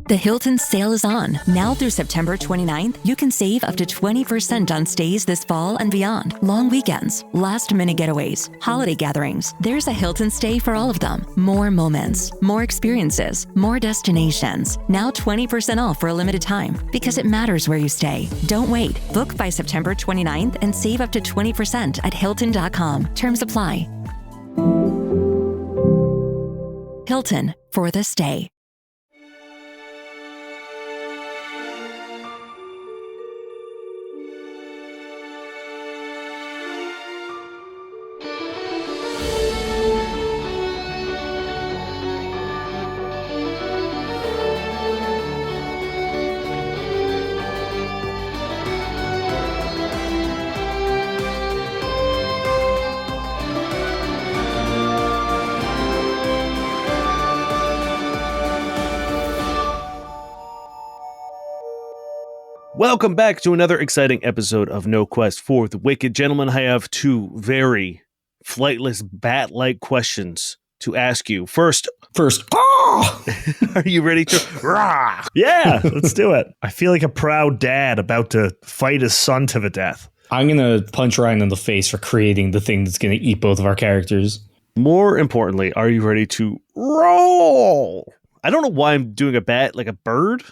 The Hilton sale is on. Now through September 29th, you can save up to 20% on stays this fall and beyond. Long weekends, last-minute getaways, holiday gatherings. There's a Hilton stay for all of them. More moments, more experiences, more destinations. Now 20% off for a limited time because it matters where you stay. Don't wait. Book by September 29th and save up to 20% at Hilton.com. Terms apply. Hilton for the stay. Welcome back to another exciting episode of No Quest for the Wicked. Gentlemen, I have two very flightless bat-like questions to ask you. First, are you ready to? Yeah, let's do it. I feel like a proud dad about to fight his son to the death. I'm going to punch Ryan in the face for creating the thing that's going to eat both of our characters. More importantly, are you ready to roll? I don't know why I'm doing a bat like a bird.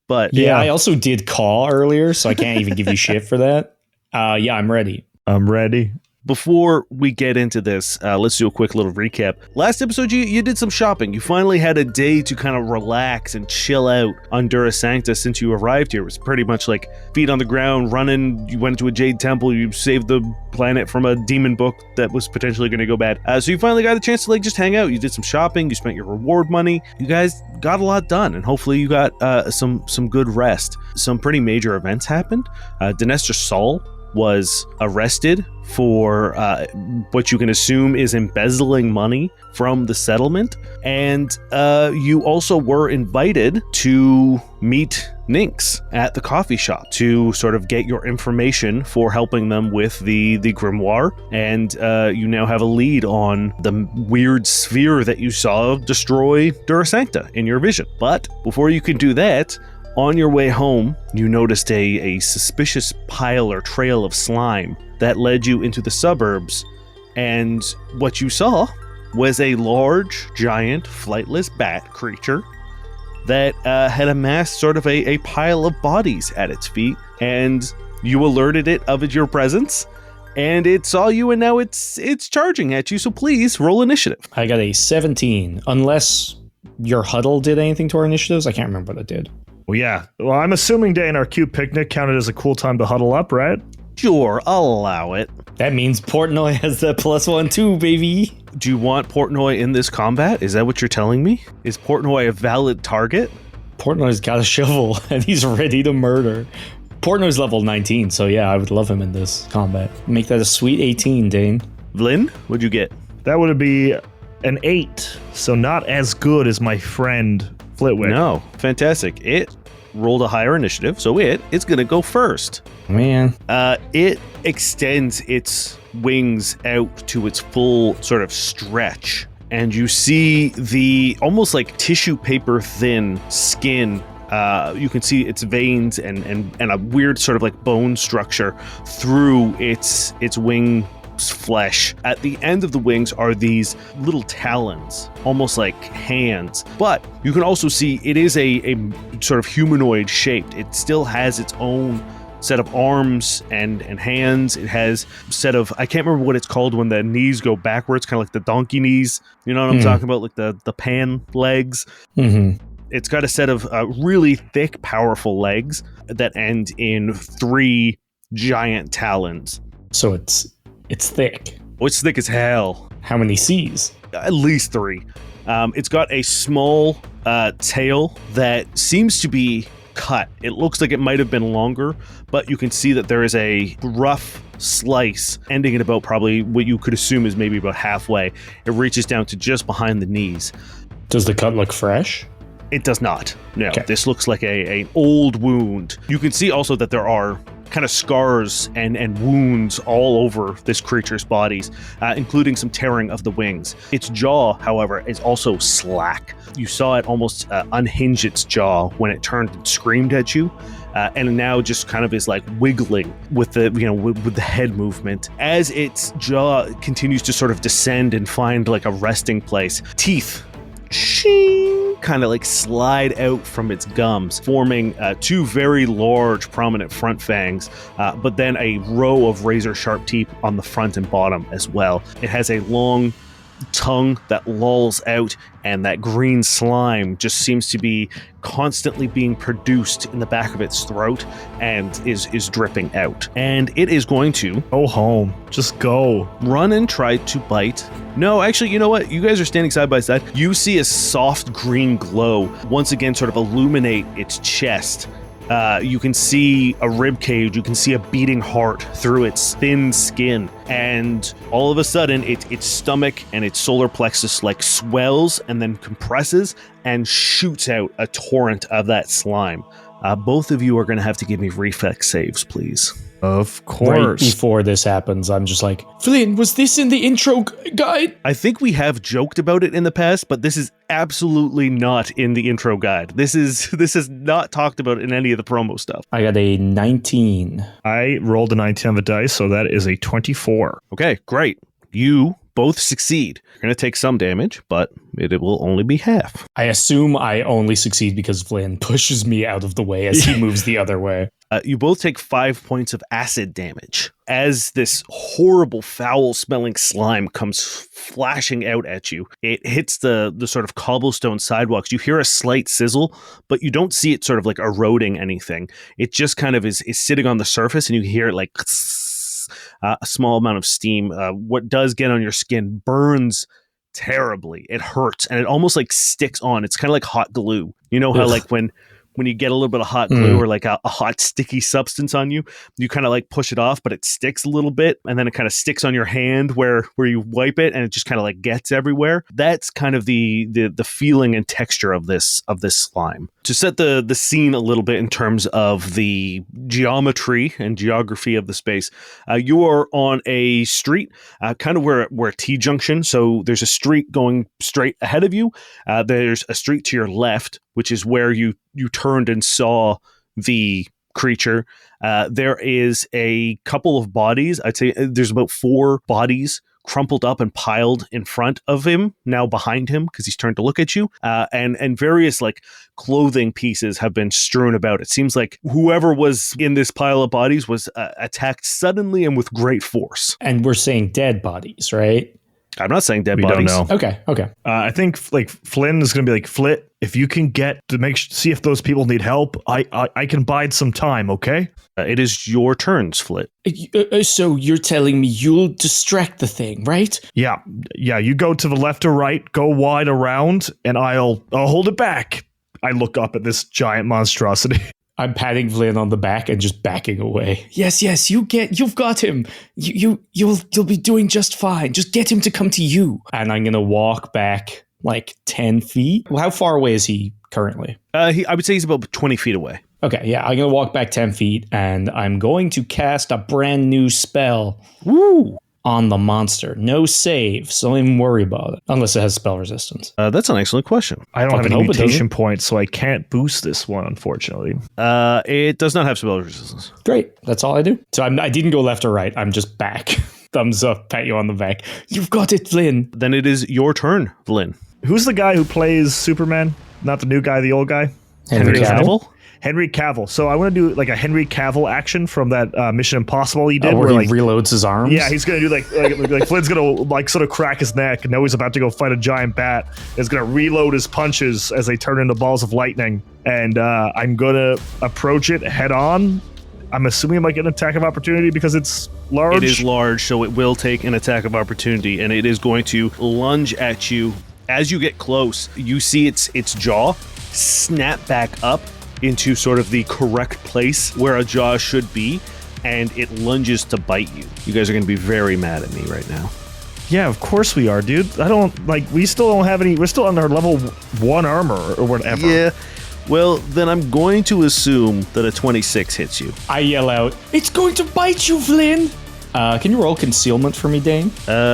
But yeah, I also did caw earlier, so I can't even give you shit for that. Yeah, I'm ready. I'm ready. Before we get into this, let's do a quick little recap. Last episode, you did some shopping. You finally had a day to kind of relax and chill out on Dura Sancta since you arrived here. It was pretty much like feet on the ground, running. You went to a Jade Temple. You saved the planet from a demon book that was potentially going to go bad. So you finally got a chance to like just hang out. You did some shopping. You spent your reward money. You guys got a lot done, and hopefully you got some good rest. Some pretty major events happened. Dinestra Saul was arrested for what you can assume is embezzling money from the settlement. And you also were invited to meet Nynx at the coffee shop to sort of get your information for helping them with the grimoire. And you now have a lead on the weird sphere that you saw destroy Dura Sancta in your vision. But before you can do that, on your way home, you noticed a suspicious pile or trail of slime that led you into the suburbs, and what you saw was a large, giant, flightless bat creature that had amassed sort of a pile of bodies at its feet, and you alerted it of your presence, and it saw you, and now it's charging at you, so please roll initiative. I got a 17, unless your huddle did anything to our initiatives. I can't remember what it did. Well, yeah. Well, I'm assuming day in our cute picnic counted as a cool time to huddle up, right? Sure, I'll allow it. That means Portnoy has that +1 too, baby. Do you want Portnoy in this combat? Is that what you're telling me? Is Portnoy a valid target? Portnoy's got a shovel, and he's ready to murder. Portnoy's level 19, so yeah, I would love him in this combat. Make that a sweet 18, Dane. Vlyn, what'd you get? That would be an 8, so not as good as my friend Flitwick. No, fantastic. It rolled a higher initiative, so it's gonna go first. Man. It extends its wings out to its full sort of stretch, and you see the almost like tissue paper thin skin. You can see its veins and a weird sort of like bone structure through its wing flesh. At the end of the wings are these little talons, almost like hands, but you can also see it is a sort of humanoid shaped. It still has its own set of arms and hands. It has a set of, I can't remember what it's called when the knees go backwards, kind of like the donkey knees. You know what I'm talking about? Like the pan legs. Mm-hmm. It's got a set of really thick, powerful legs that end in 3 giant talons. So it's thick. Oh, it's thick as hell. How many C's? At least 3. It's got a small tail that seems to be cut. It looks like it might have been longer, but you can see that there is a rough slice ending at about probably what you could assume is maybe about halfway. It reaches down to just behind the knees. Does the cut look fresh? It does not. No, Okay. This looks like an old wound. You can see also that there are kind of scars and wounds all over this creature's bodies, including some tearing of the wings. Its jaw, however, is also slack. You saw it almost unhinge its jaw when it turned and screamed at you. And now just kind of is like wiggling with the, with the head movement. As its jaw continues to sort of descend and find like a resting place, teeth kind of like slide out from its gums, forming two very large, prominent front fangs, but then a row of razor-sharp teeth on the front and bottom as well. It has a long tongue that lolls out, and that green slime just seems to be constantly being produced in the back of its throat and is dripping out. And it is going to go home. Just go. Run and try to bite. No, actually, you know what? You guys are standing side by side. You see a soft green glow once again sort of illuminate its chest. You can see a rib cage, you can see a beating heart through its thin skin, and all of a sudden its stomach and its solar plexus like swells and then compresses and shoots out a torrent of that slime. Both of you are going to have to give me reflex saves, please. Of course. Right before this happens, I'm just like, Flynn, was this in the intro guide? I think we have joked about it in the past, but this is absolutely not in the intro guide. This is not talked about in any of the promo stuff. I got a 19. I rolled a 19 on the dice, so that is a 24. Okay, great. You both succeed. You're going to take some damage, but it will only be half. I assume I only succeed because Flynn pushes me out of the way as he moves the other way. You both take 5 points of acid damage as this horrible, foul-smelling slime comes flashing out at you. It hits the sort of cobblestone sidewalks. You hear a slight sizzle, but you don't see it sort of like eroding anything. It just kind of is sitting on the surface, and you hear it like a small amount of steam. What does get on your skin burns terribly. It hurts, and it almost like sticks on. It's kind of like hot glue. You know how like when you get a little bit of hot glue or like a hot sticky substance on you, you kind of like push it off, but it sticks a little bit, and then it kind of sticks on your hand where you wipe it, and it just kind of like gets everywhere. That's kind of the feeling and texture of this slime. To set the scene a little bit in terms of the geometry and geography of the space, you are on a street, kind of where a T-junction. So there's a street going straight ahead of you. There's a street to your left, which is where you turned and saw the creature. There is a couple of bodies. I'd say there's about 4 bodies crumpled up and piled in front of him, now behind him because he's turned to look at you, and various like clothing pieces have been strewn about. It seems like whoever was in this pile of bodies was attacked suddenly and with great force. And we're saying dead bodies, right? I'm not saying dead We bodies. don't know. Okay. I think like Flynn is going to be like, Flit, if you can get to see if those people need help, I can bide some time, okay? It is your turns, Flit. So you're telling me you'll distract the thing, right? Yeah. You go to the left or right, go wide around, and I'll hold it back. I look up at this giant monstrosity. I'm patting Flynn on the back and just backing away. Yes, you've got him. You'll be doing just fine. Just get him to come to you. And I'm gonna walk back like 10 feet. How far away is he currently? I would say he's about 20 feet away. Okay, yeah, I'm gonna walk back 10 feet, and I'm going to cast a brand new spell. Woo! On the monster. No save, so don't even worry about it. Unless it has spell resistance. That's an excellent question. I don't have any hope it mutation points, so I can't boost this one, unfortunately. It does not have spell resistance. Great, that's all I do. So I didn't go left or right, I'm just back. Thumbs up, pat you on the back. You've got it, Flynn. Then it is your turn, Vlyn. Who's the guy who plays Superman? Not the new guy, the old guy? Henry Cavill? Henry Cavill. So I want to do like a Henry Cavill action from that Mission Impossible he did. Where he like reloads his arms? Yeah, he's going to do like Flynn's going to like sort of crack his neck, and now he's about to go fight a giant bat. He's going to reload his punches as they turn into balls of lightning. And I'm going to approach it head on. I'm assuming I might get an attack of opportunity because it's large. It is large, so it will take an attack of opportunity, and it is going to lunge at you. As you get close, you see its jaw snap back up into sort of the correct place where a jaw should be, and it lunges to bite you. You guys are going to be very mad at me right now. Yeah, of course we are, dude. We still don't have any. We're still on our level 1 armor or whatever. Yeah. Well, then I'm going to assume that a 26 hits you. I yell out, "It's going to bite you, Vlyn!" Can you roll concealment for me, Dane?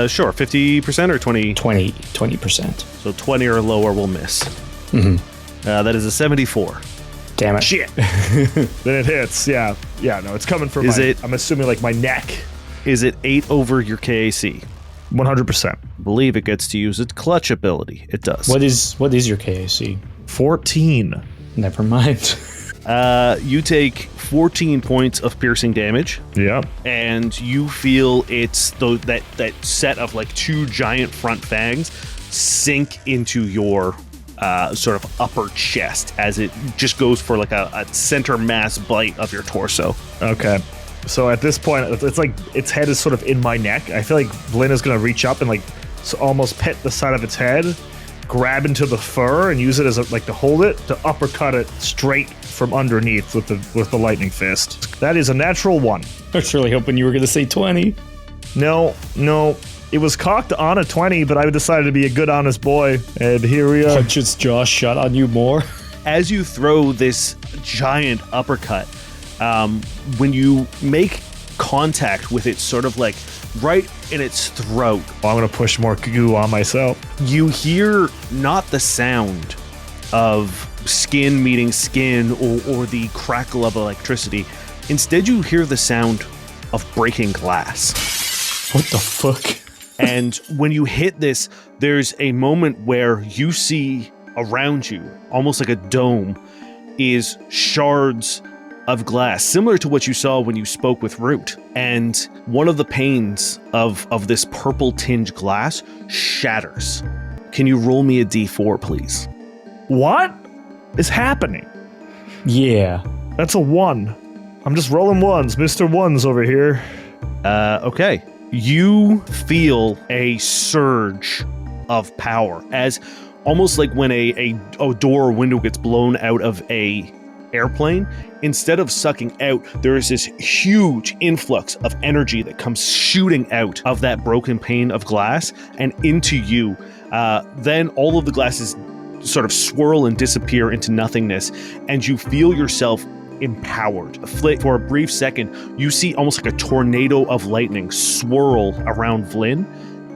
Sure. 50% or 20? 20%. So 20 or lower will miss. Mm-hmm. That is a 74. Damn it. Shit. Then it hits. Yeah. Yeah, no, it's coming from I'm assuming like my neck. Is it 8 over your KAC? 100%. Believe it gets to use its clutch ability. It does. What is your KAC? 14. Never mind. You take 14 points of piercing damage. Yeah. And you feel it's that set of like 2 giant front fangs sink into your sort of upper chest as it just goes for like a center mass bite of your torso. Okay. So at this point, it's like its head is sort of in my neck. I feel like Vlyn is going to reach up and like almost pet the side of its head, grab into the fur and use it as to hold it, to uppercut it straight from underneath with the lightning fist. That is a natural 1. I was really hoping you were going to say 20. No. It was cocked on a 20, but I decided to be a good, honest boy. And here we are. Punch its jaw shut on you more. As you throw this giant uppercut, when you make contact with it sort of like right in its throat, I'm going to push more goo on myself. You hear not the sound of skin meeting skin or the crackle of electricity. Instead, you hear the sound of breaking glass. What the fuck? And when you hit this, there's a moment where you see around you, almost like a dome, is shards of glass, similar to what you saw when you spoke with Root. And one of the panes of this purple tinged glass shatters. Can you roll me a d4, please? What is happening? Yeah. That's a 1. I'm just rolling ones. Mr. Ones over here. Okay. You feel a surge of power as almost like when a door or window gets blown out of a airplane. Instead of sucking out, there is this huge influx of energy that comes shooting out of that broken pane of glass and into you. Then all of the glasses sort of swirl and disappear into nothingness, and you feel yourself empowered. Flit, for a brief second, you see almost like a tornado of lightning swirl around Vlyn,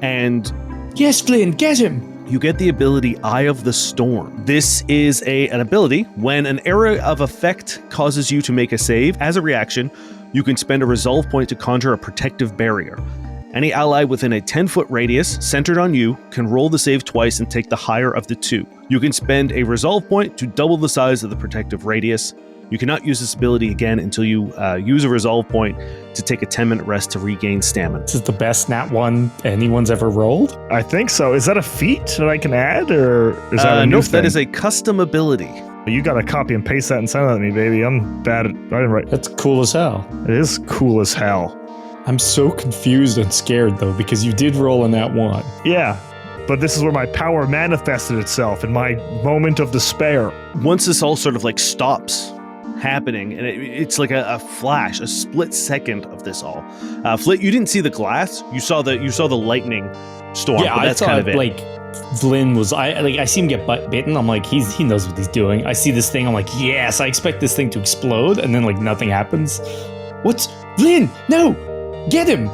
and yes, Vlyn, get him! You get the ability Eye of the Storm. This is an ability. When an area of effect causes you to make a save, as a reaction, you can spend a resolve point to conjure a protective barrier. Any ally within a 10-foot radius centered on you can roll the save twice and take the higher of the 2. You can spend a resolve point to double the size of the protective radius. You cannot use this ability again until you use a resolve point to take a 10-minute rest to regain stamina. This is the best nat 1 anyone's ever rolled? I think so. Is that a feat that I can add, or is that a new nope, thing? That is a custom ability. You gotta copy and paste that and send it to me, baby. I'm bad at... I didn't write... That's cool as hell. It is cool as hell. I'm so confused and scared, though, because you did roll in that 1. Yeah, but this is where my power manifested itself in my moment of despair. Once this all sort of like stops happening, and it's like a flash, a split second of this all. Flit, you didn't see the glass. You saw the lightning storm. Yeah, but that's I thought kind of it. Like Vlyn was. I see him get bitten. I'm like, he knows what he's doing. I see this thing. I'm like, yes, I expect this thing to explode, and then like nothing happens. What's Vlyn? No, get him.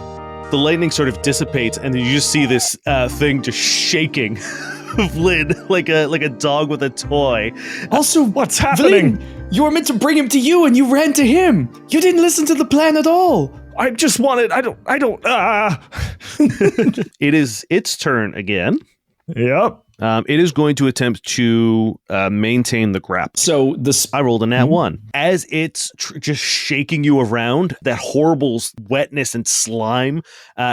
The lightning sort of dissipates, and then you just see this thing just shaking. Vlyn, like a dog with a toy. Also, what's happening? Vlyn, you were meant to bring him to you, and you ran to him. You didn't listen to the plan at all. I just wanted. I don't. It is its turn again. Yep. It is going to attempt to maintain the grapple. So I rolled a nat 1. As it's just shaking you around, that horrible wetness and slime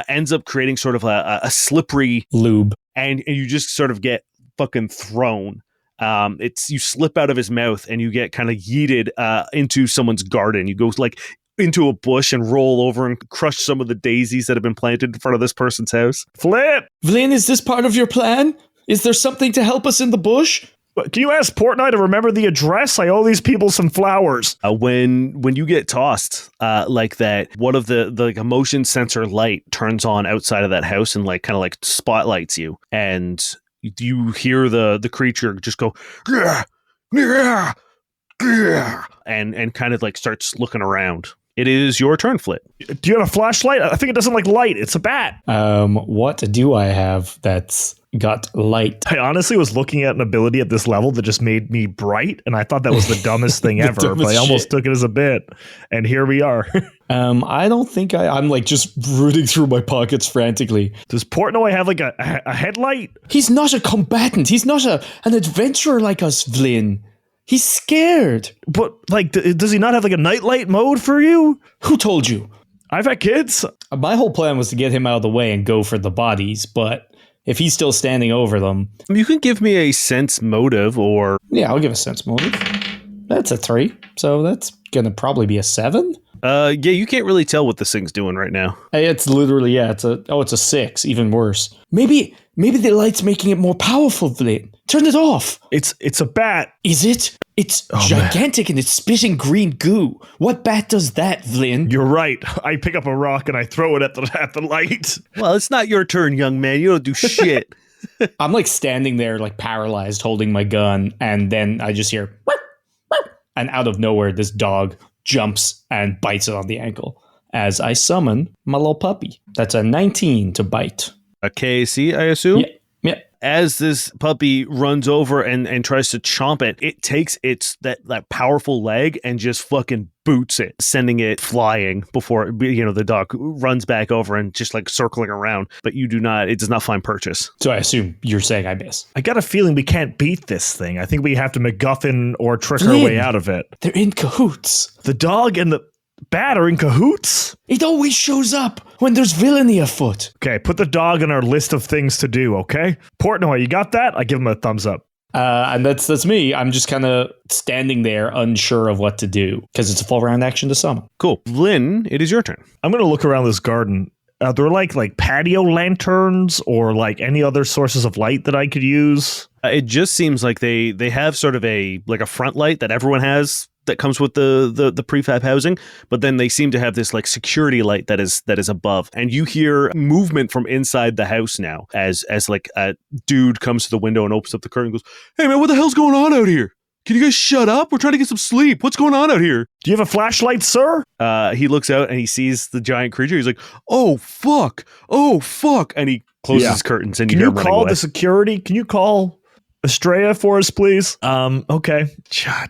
ends up creating sort of a slippery lube, and you just sort of get fucking thrown. You slip out of his mouth and you get kind of yeeted into someone's garden. You go like into a bush and roll over and crush some of the daisies that have been planted in front of this person's house. Flip! Vlyn, is this part of your plan? Is there something to help us in the bush? Can you ask Portnoy to remember the address? I owe these people some flowers. When you get tossed like that, one of the like, a motion sensor light turns on outside of that house and like kind of like spotlights you, and you hear the creature just go, yeah, yeah, and kind of like starts looking around. It is your turn, Flit. Do you have a flashlight? I think it doesn't like light. It's a bat. What do I have that's got light? I honestly was looking at an ability at this level that just made me bright, and I thought that was the dumbest thing ever, dumbest but I almost shit. took it as a bit, and here we are. I don't think I'm like just rooting through my pockets frantically. Does Portnoy have like a headlight? He's not a combatant. He's not an adventurer like us, Vlyn. He's scared. But, like, does he not have like a nightlight mode for you? Who told you? I've had kids. My whole plan was to get him out of the way and go for the bodies, but if he's still standing over them... You can give me a sense motive or... Yeah, I'll give a sense motive. That's a 3, so that's gonna probably be a 7? Yeah, you can't really tell what this thing's doing right now. Hey, it's literally, it's a 6, even worse. Maybe the light's making it more powerful, Vlyn. Turn it off. It's a bat. Is it? It's gigantic and it's spitting green goo. What bat does that, Vlyn? You're right. I pick up a rock and I throw it at the light. Well, it's not your turn, young man. You don't do shit. I'm like standing there, like paralyzed, holding my gun, and then I just hear, "Whoop, whoop," and out of nowhere, this dog jumps and bites it on the ankle as I summon my little puppy. That's a 19 to bite. A KC, I assume? Yeah. As this puppy runs over and tries to chomp it, it takes that powerful leg and just fucking boots it, sending it flying before, the dog runs back over and just like circling around, but it does not find purchase. So I assume you're saying I miss. I got a feeling we can't beat this thing. I think we have to MacGuffin or trick our way out of it. They're in cahoots. The dog and the bat are in cahoots? It always shows up when there's villainy afoot. Okay, put the dog on our list of things to do, okay? Portnoy, you got that? I give him a thumbs up. And that's me. I'm just kind of standing there unsure of what to do because it's a full round action to summon. Cool. Vlyn, it is your turn. I'm going to look around this garden. Are there like patio lanterns or like any other sources of light that I could use? It just seems like they have sort of a front light that everyone has that comes with the prefab housing, but then they seem to have this like security light that is above, and you hear movement from inside the house now as like a dude comes to the window and opens up the curtain and goes, "Hey man, what the hell's going on out here? Can you guys shut up? We're trying to get some sleep. What's going on out here?" Do you have a flashlight, sir? He looks out and he sees the giant creature. He's like, "Oh fuck, and he closes his curtains and Can you hear you him call running away. the security? Can you call Estrella for us, please? Okay. Cha.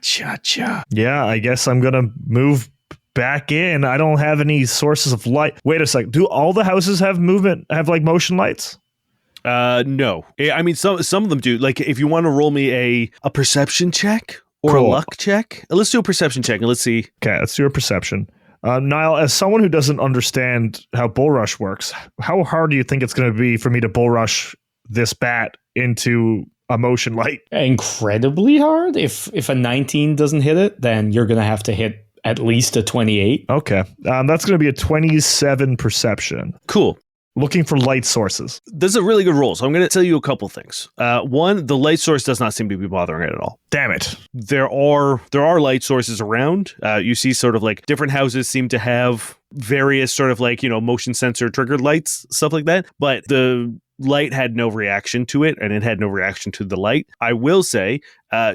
Yeah, I guess I'm gonna move back in. I don't have any sources of light. Wait a sec. Do all the houses have like motion lights? No. I mean, some of them do. Like, if you want to roll me a perception check or Cool. a luck check, let's do a perception check and let's see. Okay, let's do a perception. Niall, as someone who doesn't understand how bull rush works, how hard do you think it's going to be for me to bull rush this bat into a motion light? Incredibly hard. If a 19 doesn't hit it, then you're going to have to hit at least a 28. Okay, that's going to be a 27 perception. Cool. Looking for light sources. This is a really good roll, so I'm going to tell you a couple things. One, the light source does not seem to be bothering it at all. Damn it. There are light sources around. You see sort of like different houses seem to have various sort of like, motion sensor triggered lights, stuff like that. But the light had no reaction to it, and it had no reaction to the light. I will say,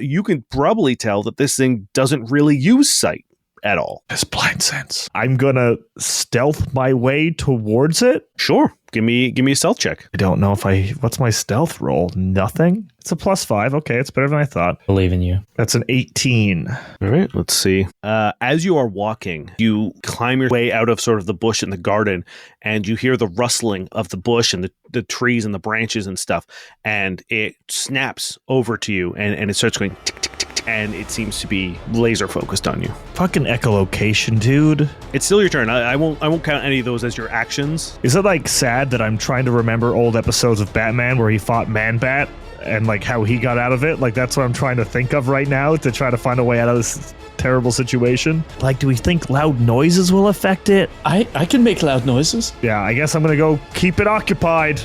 you can probably tell that this thing doesn't really use sight at all. It's blind sense. I'm gonna stealth my way towards it. Sure. Give me a stealth check. I don't know what's my stealth roll? Nothing? It's a +5. Okay, it's better than I thought. Believe in you. That's an 18. All right, let's see. As you are walking, you climb your way out of sort of the bush in the garden, and you hear the rustling of the bush and the trees and the branches and stuff, and it snaps over to you, and it starts going tick, tick, tick, tick, and it seems to be laser focused on you. Fucking echolocation, dude. It's still your turn. I won't count any of those as your actions. Is it like sad that I'm trying to remember old episodes of Batman where he fought Man-Bat and like how he got out of it? Like that's what I'm trying to think of right now to try to find a way out of this terrible situation. Like, do we think loud noises will affect it? I can make loud noises. Yeah, I guess I'm gonna go keep it occupied.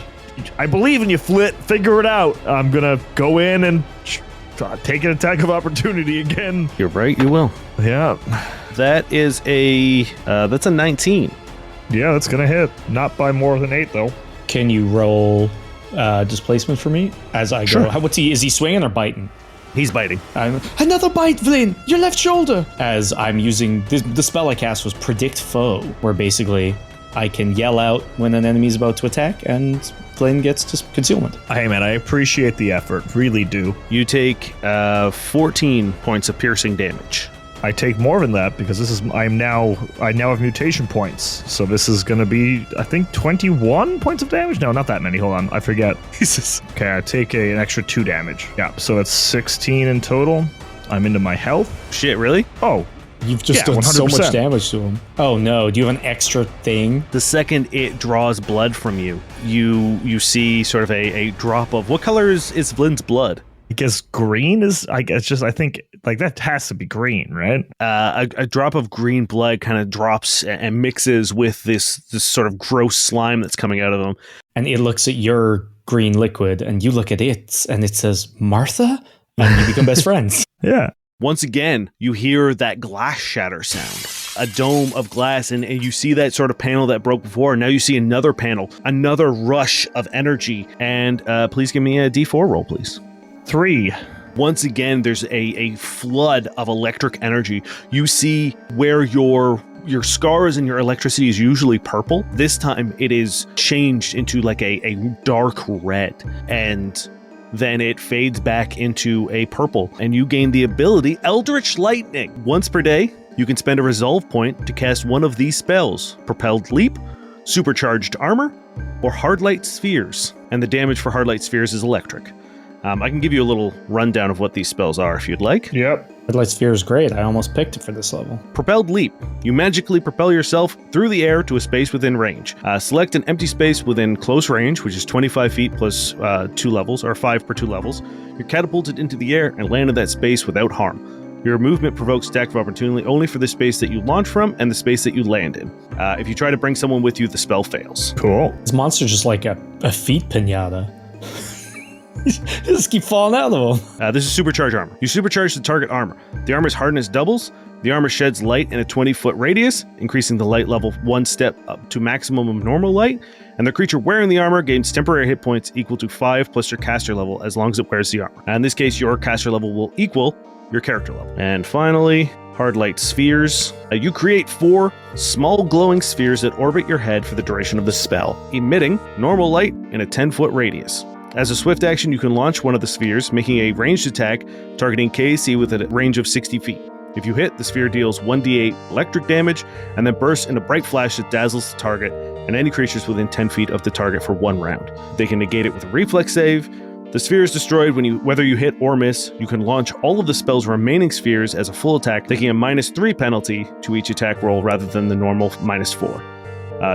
I believe in you, Flit. Figure it out. I'm gonna go in and take an attack of opportunity again. You're right, you will. Yeah. That is that's a 19. Yeah, that's gonna hit. Not by more than 8 though. Can you roll displacement for me as I Sure. go? Is he swinging or biting? He's biting. Another bite, Vlyn! Your left shoulder! As I'm using... The spell I cast was Predict Foe, where basically I can yell out when an enemy's about to attack, and Vlyn gets to concealment. Hey, man, I appreciate the effort. Really do. You take 14 points of piercing damage. I take more than that because I now have mutation points. So this is going to be, I think, 21 points of damage? No, not that many. Hold on. I forget. Jesus. Okay, I take an extra 2 damage. Yeah, so it's 16 in total. I'm into my health. Shit, really? Oh. You've just done 100%. so much damage to him. Oh no, do you have an extra thing? The second it draws blood from you, you see sort of a drop of... What color is Vlyn's blood? I guess green is, I think, like, that has to be green, right? A drop of green blood kind of drops and mixes with this sort of gross slime that's coming out of him. And it looks at your green liquid, and you look at it, and it says, Martha? And you become best friends. Yeah. Once again, you hear that glass shatter sound. A dome of glass, and you see that sort of panel that broke before, and now you see another panel, another rush of energy. And please give me a D4 roll, please. 3. Once again, there's a flood of electric energy. You see where your scars and your electricity is usually purple. This time it is changed into like a dark red, and then it fades back into a purple, and you gain the ability Eldritch Lightning. Once per day, you can spend a resolve point to cast one of these spells: Propelled Leap, Supercharged Armor, or Hard Light Spheres. And the damage for Hard Light Spheres is electric. I can give you a little rundown of what these spells are if you'd like. Yep. Red Light Sphere is great. I almost picked it for this level. Propelled Leap. You magically propel yourself through the air to a space within range. Select an empty space within close range, which is 25 feet plus 2 levels, or 5 per 2 levels. You're catapulted into the air and land in that space without harm. Your movement provokes stack of opportunity only for the space that you launch from and the space that you land in. If you try to bring someone with you, the spell fails. Cool. This monster's just like a feet pinata. Just keep falling out of them. This is Supercharged Armor. You supercharge the target armor. The armor's hardness doubles. The armor sheds light in a 20-foot radius, increasing the light level 1 step up to maximum of normal light. And the creature wearing the armor gains temporary hit points equal to 5 plus your caster level as long as it wears the armor. In this case, your caster level will equal your character level. And finally, Hard Light Spheres. You create 4 small glowing spheres that orbit your head for the duration of the spell, emitting normal light in a 10-foot radius. As a swift action, you can launch one of the spheres, making a ranged attack targeting KAC with a range of 60 feet. If you hit, the sphere deals 1d8 electric damage and then bursts in a bright flash that dazzles the target and any creatures within 10 feet of the target for 1 round. They can negate it with a reflex save. The sphere is destroyed whether you hit or miss. You can launch all of the spell's remaining spheres as a full attack, taking a -3 penalty to each attack roll rather than the normal -4.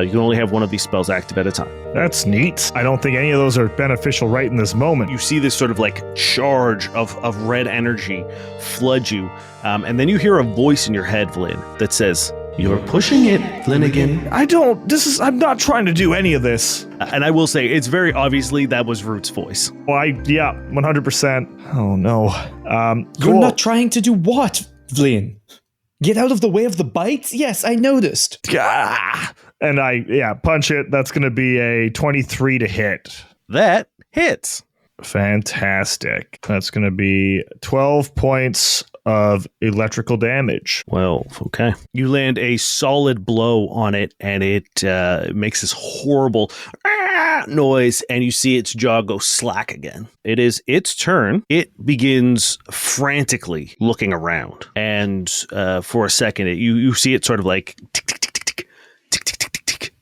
You can only have one of these spells active at a time. That's neat. I don't think any of those are beneficial right in this moment. You see this sort of like charge of red energy flood you, and then you hear a voice in your head, Vlyn, that says, "You're pushing it, Flanagan." I'm not trying to do any of this. And I will say, it's very obviously that was Root's voice. Well, 100%. Oh no. You're Cool. not trying to do what, Vlyn? Get out of the way of the bites? Yes, I noticed. And I punch it. That's going to be a 23 to hit. That hits. Fantastic. That's going to be 12 points of electrical damage. Well, okay. You land a solid blow on it, and it makes this horrible noise, and you see its jaw go slack again. It is its turn. It begins frantically looking around, and for a second, you see it sort of like tick, tick, tick, tick, tick, tick, tick, tick, tick,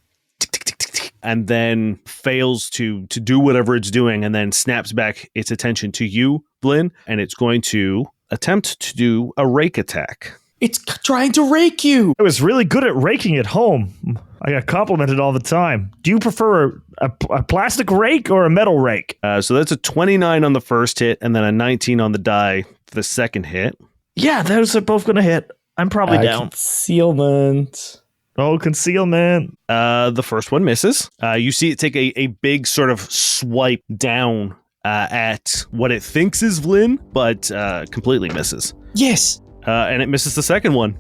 tick, tick, tick, and then fails to do whatever it's doing, and then snaps back its attention to you, Vlyn, and it's going to attempt to do a rake attack. It's trying to rake you. I was really good at raking at home. I got complimented all the time. Do you prefer a plastic rake or a metal rake? So that's a 29 on the first hit, and then a 19 on the die for the second hit. Yeah, those are both going to hit. I'm probably down. Concealment. Oh, concealment. The first one misses. You see it take a big sort of swipe down at what it thinks is Vlyn, but completely misses. Yes. And it misses the second one.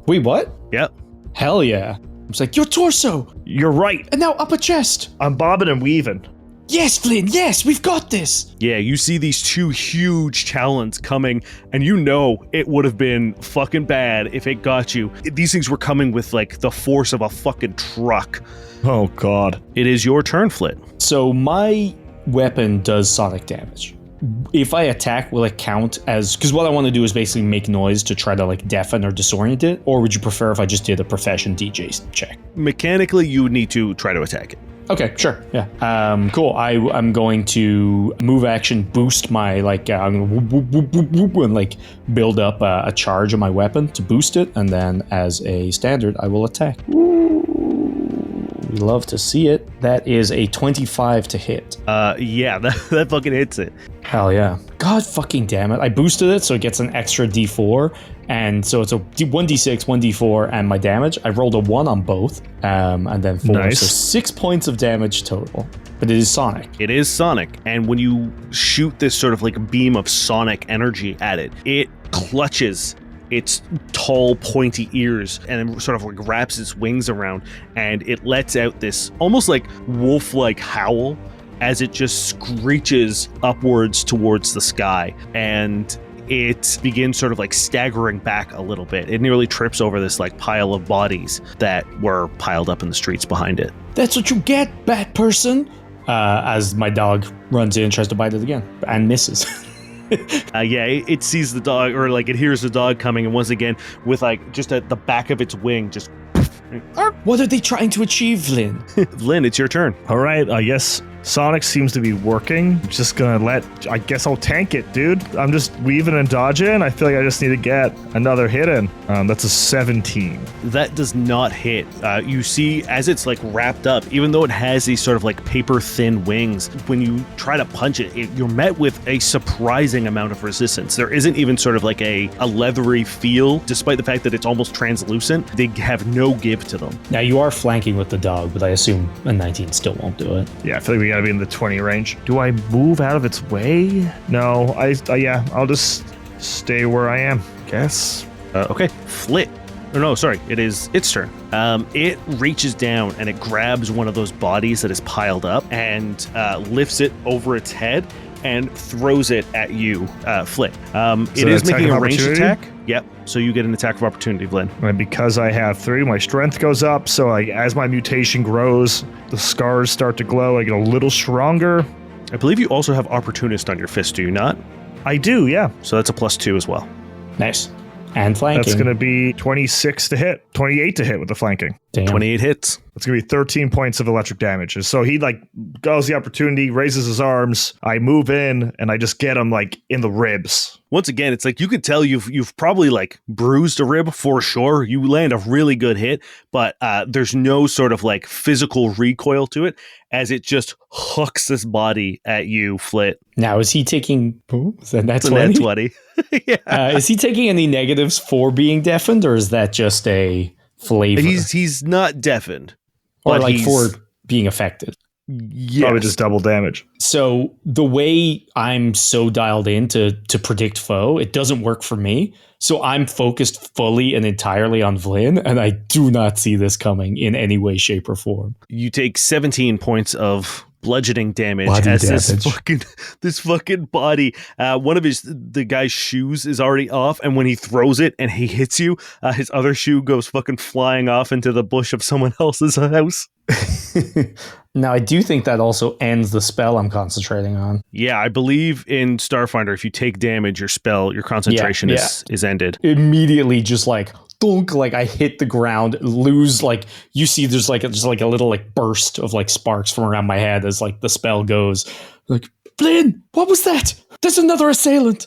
Wait, what? Yep. Hell yeah. I was like, your torso. You're right. And now upper chest. I'm bobbing and weaving. Yes, Vlyn, yes, we've got this. Yeah, you see these two huge talons coming, and you know it would have been fucking bad if it got you. These things were coming with, like, the force of a fucking truck. Oh, God. It is your turn, Flit. So my weapon does sonic damage. If I attack, will it count as... Because what I want to do is basically make noise to try to, like, deafen or disorient it, or would you prefer if I just did a profession DJ check? Mechanically, you would need to try to attack it. Okay, sure, yeah. Cool, I'm going to move action, boost my, like, I'm going to whoop, whoop, whoop, whoop, whoop, and, like, build up a charge of my weapon to boost it, and then as a standard, I will attack. We love to see it. That is a 25 to hit. Yeah, that fucking hits it. Hell yeah. God fucking damn it. I boosted it so it gets an extra d4. And so it's a 1d6, 1d4, and my damage. I rolled a 1 on both. And then 4. Nice. So 6 points of damage total. But it is sonic. It is sonic. And when you shoot this sort of like beam of sonic energy at it, it clutches its tall, pointy ears and then sort of like wraps its wings around, and it lets out this almost like wolf-like howl as it just screeches upwards towards the sky, and it begins sort of like staggering back a little bit. It nearly trips over this like pile of bodies that were piled up in the streets behind it. That's what you get, bat person. As my dog runs in and tries to bite it again and misses. Yeah, it sees the dog, or like it hears the dog coming, and once again, with like just at the back of its wing, just. What are they trying to achieve, Vlyn? Vlyn, it's your turn. All right, I guess Sonic seems to be working. Just gonna I guess I'll tank it, dude. I'm just weaving and dodging. I feel like I just need to get another hit in. That's a 17. That does not hit. You see, as it's like wrapped up, even though it has these sort of like paper thin wings, when you try to punch it, you're met with a surprising amount of resistance. There isn't even sort of like a leathery feel, despite the fact that it's almost translucent. They have no give to them. Now you are flanking with the dog, but I assume a 19 still won't do it. Yeah, I feel like we gotta be in the 20 range. Do I move out of its way? No, yeah, I'll just stay where I am, guess. Okay, Flit. Oh, no, sorry, it is its turn. It reaches down and it grabs one of those bodies that is piled up and lifts it over its head and throws it at you, Flit. It is making a ranged attack. Yep. So you get an attack of opportunity, Vlyn. And because I have 3, my strength goes up. So as my mutation grows, the scars start to glow. I get a little stronger. I believe you also have opportunist on your fist, do you not? I do, yeah. So that's a +2 as well. Nice. And flanking. That's going to be 26 to hit, 28 to hit with the flanking. Damn. 28 hits. It's going to be 13 points of electric damage. And so he like goes the opportunity, raises his arms. I move in and I just get him like in the ribs. Once again, it's like you could tell you've probably like bruised a rib for sure. You land a really good hit, but there's no sort of like physical recoil to it as it just hooks this body at you, Flit. Now, is he taking... Is that It's a net 20. Yeah. Is he taking any negatives for being deafened, or is that just a flavor? He's not deafened. Or like for being affected. Yes. Probably just double damage. So the way I'm so dialed in to predict foe, it doesn't work for me. So I'm focused fully and entirely on Vlyn, and I do not see this coming in any way, shape, or form. You take 17 points of bludgeoning damage as this fucking body. One of the guy's shoes is already off, and when he throws it and he hits you, his other shoe goes fucking flying off into the bush of someone else's house. Now, I do think that also ends the spell I'm concentrating on. Yeah, I believe in Starfinder, if you take damage, your concentration is ended. Immediately, just like thunk, like I hit the ground, lose, like you see there's like just like a little like burst of like sparks from around my head as like the spell goes. Like, Vlyn, what was that? There's another assailant.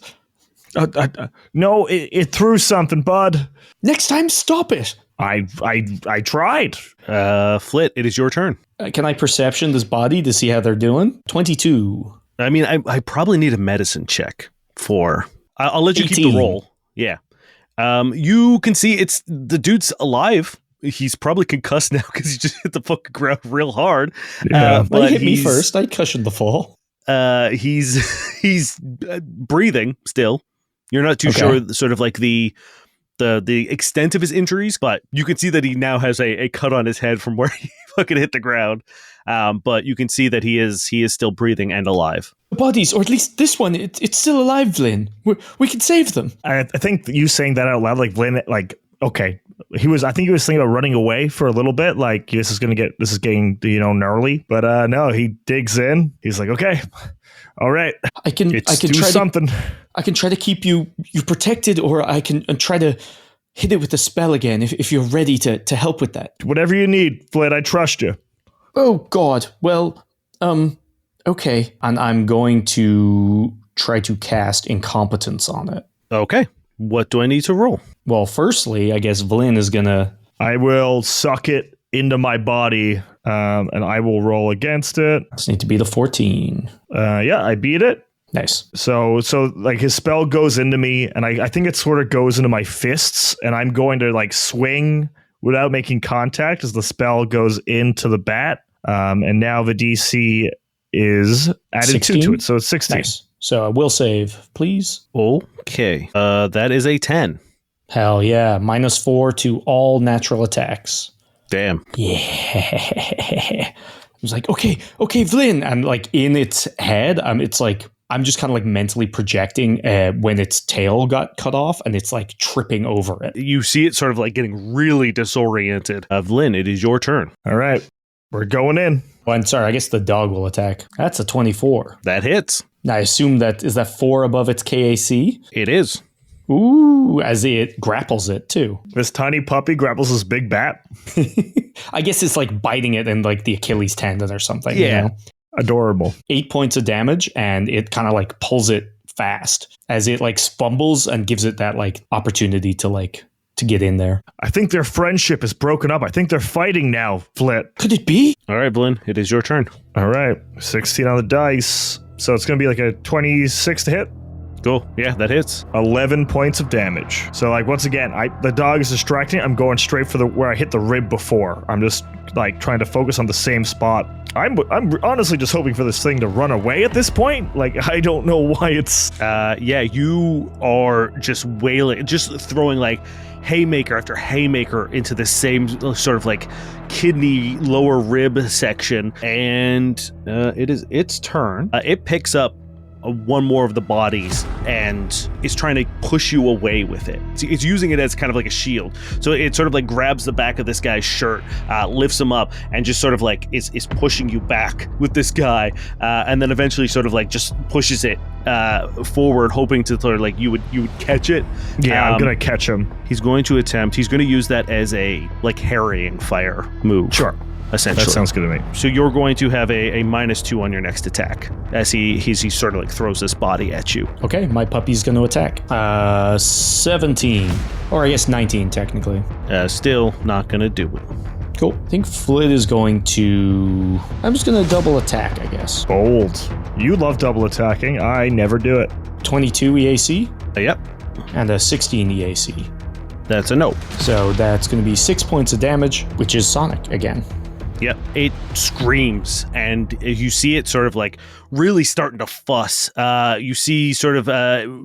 No, it threw something, bud. Next time, stop it. I tried. Flit, it is your turn. Can I perception this body to see how they're doing? 22. I mean, I probably need a medicine check for... I'll let you 18. keep the roll. Yeah. You can see the dude's alive. He's probably concussed now because he just hit the fucking ground real hard. Yeah. But he hit me first. I cushioned the fall. He's breathing still. You're not too sure sort of like the extent of his injuries, but you can see that he now has a cut on his head from where fucking hit the ground. But you can see that he is still breathing and alive. The bodies, or at least this one, it's still alive, Vlyn. We can save them. I think you saying that out loud, like Vlyn, like, okay. I think he was thinking about running away for a little bit. Like, this is getting, gnarly. But no, he digs in. He's like, okay, all right. I can do try something. I can try to keep you protected, or I can try to hit it with a spell again if you're ready to help with that. Whatever you need, Flit, I trust you. Oh, God. Well, okay. And I'm going to try to cast Incompetence on it. Okay. What do I need to roll? Well, firstly, I guess Vlyn is going to... I will suck it into my body, and I will roll against it. This need to be the 14. Yeah, I beat it. Nice. So like his spell goes into me, and I think it sort of goes into my fists, and I'm going to like swing without making contact as the spell goes into the bat. And now the DC is added 16? 2 to it, so it's 16. Nice. So I will save, please. Okay. That is a 10. Hell yeah. -4 to all natural attacks. Damn. Yeah. I was like, okay, Vlyn. And like in its head, it's like, I'm just kind of like mentally projecting when its tail got cut off and it's like tripping over it. You see it sort of like getting really disoriented. Vlyn, it is your turn. All right, we're going in. Oh, I'm sorry, I guess the dog will attack. That's a 24. That hits. Now, I assume is that 4 above its KAC? It is. Ooh, as it grapples it too. This tiny puppy grapples this big bat. I guess it's like biting it in like the Achilles tendon or something. Yeah. You know? Adorable. 8 points of damage, and it kind of like pulls it fast as it like fumbles and gives it that like opportunity to get in there. I think their friendship is broken up. I think they're fighting now, Flit. Could it be? All right, Vlyn, it is your turn. All right, 16 on the dice. So it's going to be like a 26 to hit. Cool. Yeah, that hits. 11 points of damage. So like once again, the dog is distracting. I'm going straight for where I hit the rib before. I'm just like trying to focus on the same spot. I'm honestly just hoping for this thing to run away at this point. Like I don't know why it's. Yeah, you are just wailing, just throwing like haymaker after haymaker into the same sort of like kidney lower rib section, and it is its turn. It picks up one more of the bodies and is trying to push you away with it. It's using it as kind of like a shield. So it sort of like grabs the back of this guy's shirt, lifts him up, and just sort of like is pushing you back with this guy, and then eventually sort of like just pushes it forward, hoping to sort of like you would catch it. Yeah, I'm gonna catch him. He's going to use that as a like harrying fire move. Sure. Essentially. That sounds good to me. So you're going to have a -2 on your next attack as he sort of like throws this body at you. Okay, my puppy's going to attack. 17, or I guess 19 technically. Still not going to do it. Cool. I think Flit is going to... I'm just going to double attack, I guess. Bold. You love double attacking. I never do it. 22 EAC. Yep. And a 16 EAC. That's a no. So that's going to be 6 points of damage, which is Sonic again. Yep, it screams, and you see it sort of like really starting to fuss. You see sort of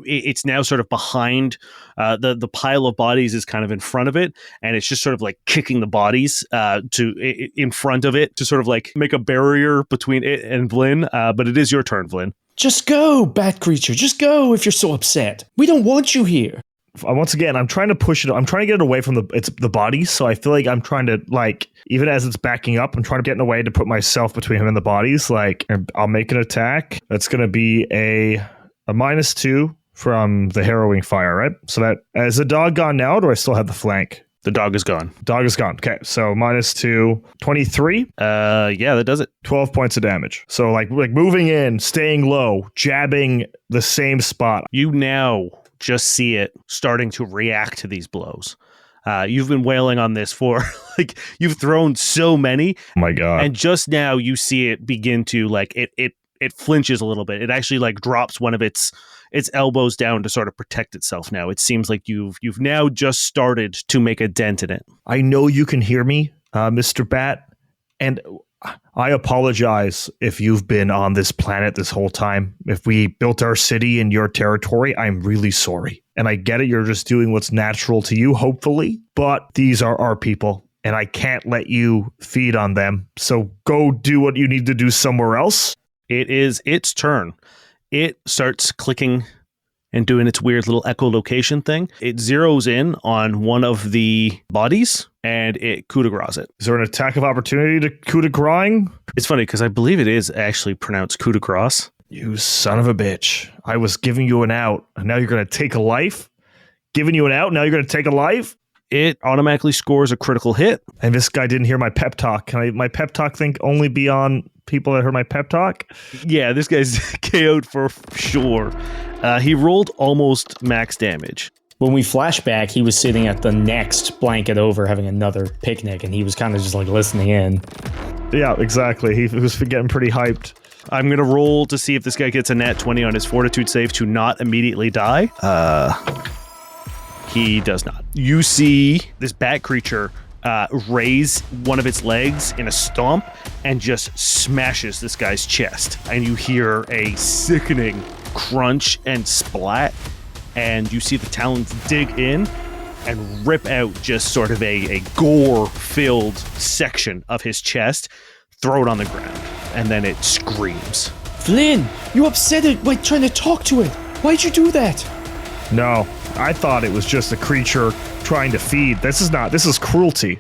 it's now sort of behind the pile of bodies is kind of in front of it, and it's just sort of like kicking the bodies in front of it to sort of like make a barrier between it and Vlyn. But it is your turn, Vlyn. Just go, bat creature. Just go if you're so upset. We don't want you here. Once again, I'm trying to push it. I'm trying to get it away from the bodies. So I feel like I'm trying to like, even as it's backing up, I'm trying to get in a way to put myself between him and the bodies. Like I'll make an attack. That's going to be a -2 from the harrowing fire, right? So that is the dog gone now, or do I still have the flank? The dog is gone. Dog is gone. Okay, so -2, 23. Yeah, that does it. 12 points of damage. So like moving in, staying low, jabbing the same spot. You now just see it starting to react to these blows. You've been wailing on this for like you've thrown so many. Oh my god! And just now you see it begin to like it flinches a little bit. It actually like drops one of its elbows down to sort of protect itself. Now it seems like you've now just started to make a dent in it. I know you can hear me, Mr. Bat, and I apologize if you've been on this planet this whole time. If we built our city in your territory, I'm really sorry. And I get it, you're just doing what's natural to you, hopefully. But these are our people, and I can't let you feed on them. So go do what you need to do somewhere else. It is its turn. It starts clicking and doing its weird little echolocation thing. It zeroes in on one of the bodies and it coup de grace it. Is there an attack of opportunity to coup de grace? It's funny because I believe it is actually pronounced coup de grace. You son of a bitch. I was giving you an out, and now you're going to take a life? Giving you an out, now you're going to take a life? It automatically scores a critical hit. And this guy didn't hear my pep talk. Can my pep talk thing only be on people that heard my pep talk? Yeah, this guy's KO'd for sure. He rolled almost max damage. When we flash back, he was sitting at the next blanket over having another picnic, and he was kind of just like listening in. Yeah, exactly. He was getting pretty hyped. I'm going to roll to see if this guy gets a nat 20 on his fortitude save to not immediately die. He does not. You see this bat creature raise one of its legs in a stomp and just smashes this guy's chest. And you hear a sickening crunch and splat. And you see the talons dig in and rip out just sort of a gore-filled section of his chest, throw it on the ground, and then it screams. Vlyn, you upset it by trying to talk to it. Why'd you do that? No, I thought it was just a creature trying to feed. This is cruelty.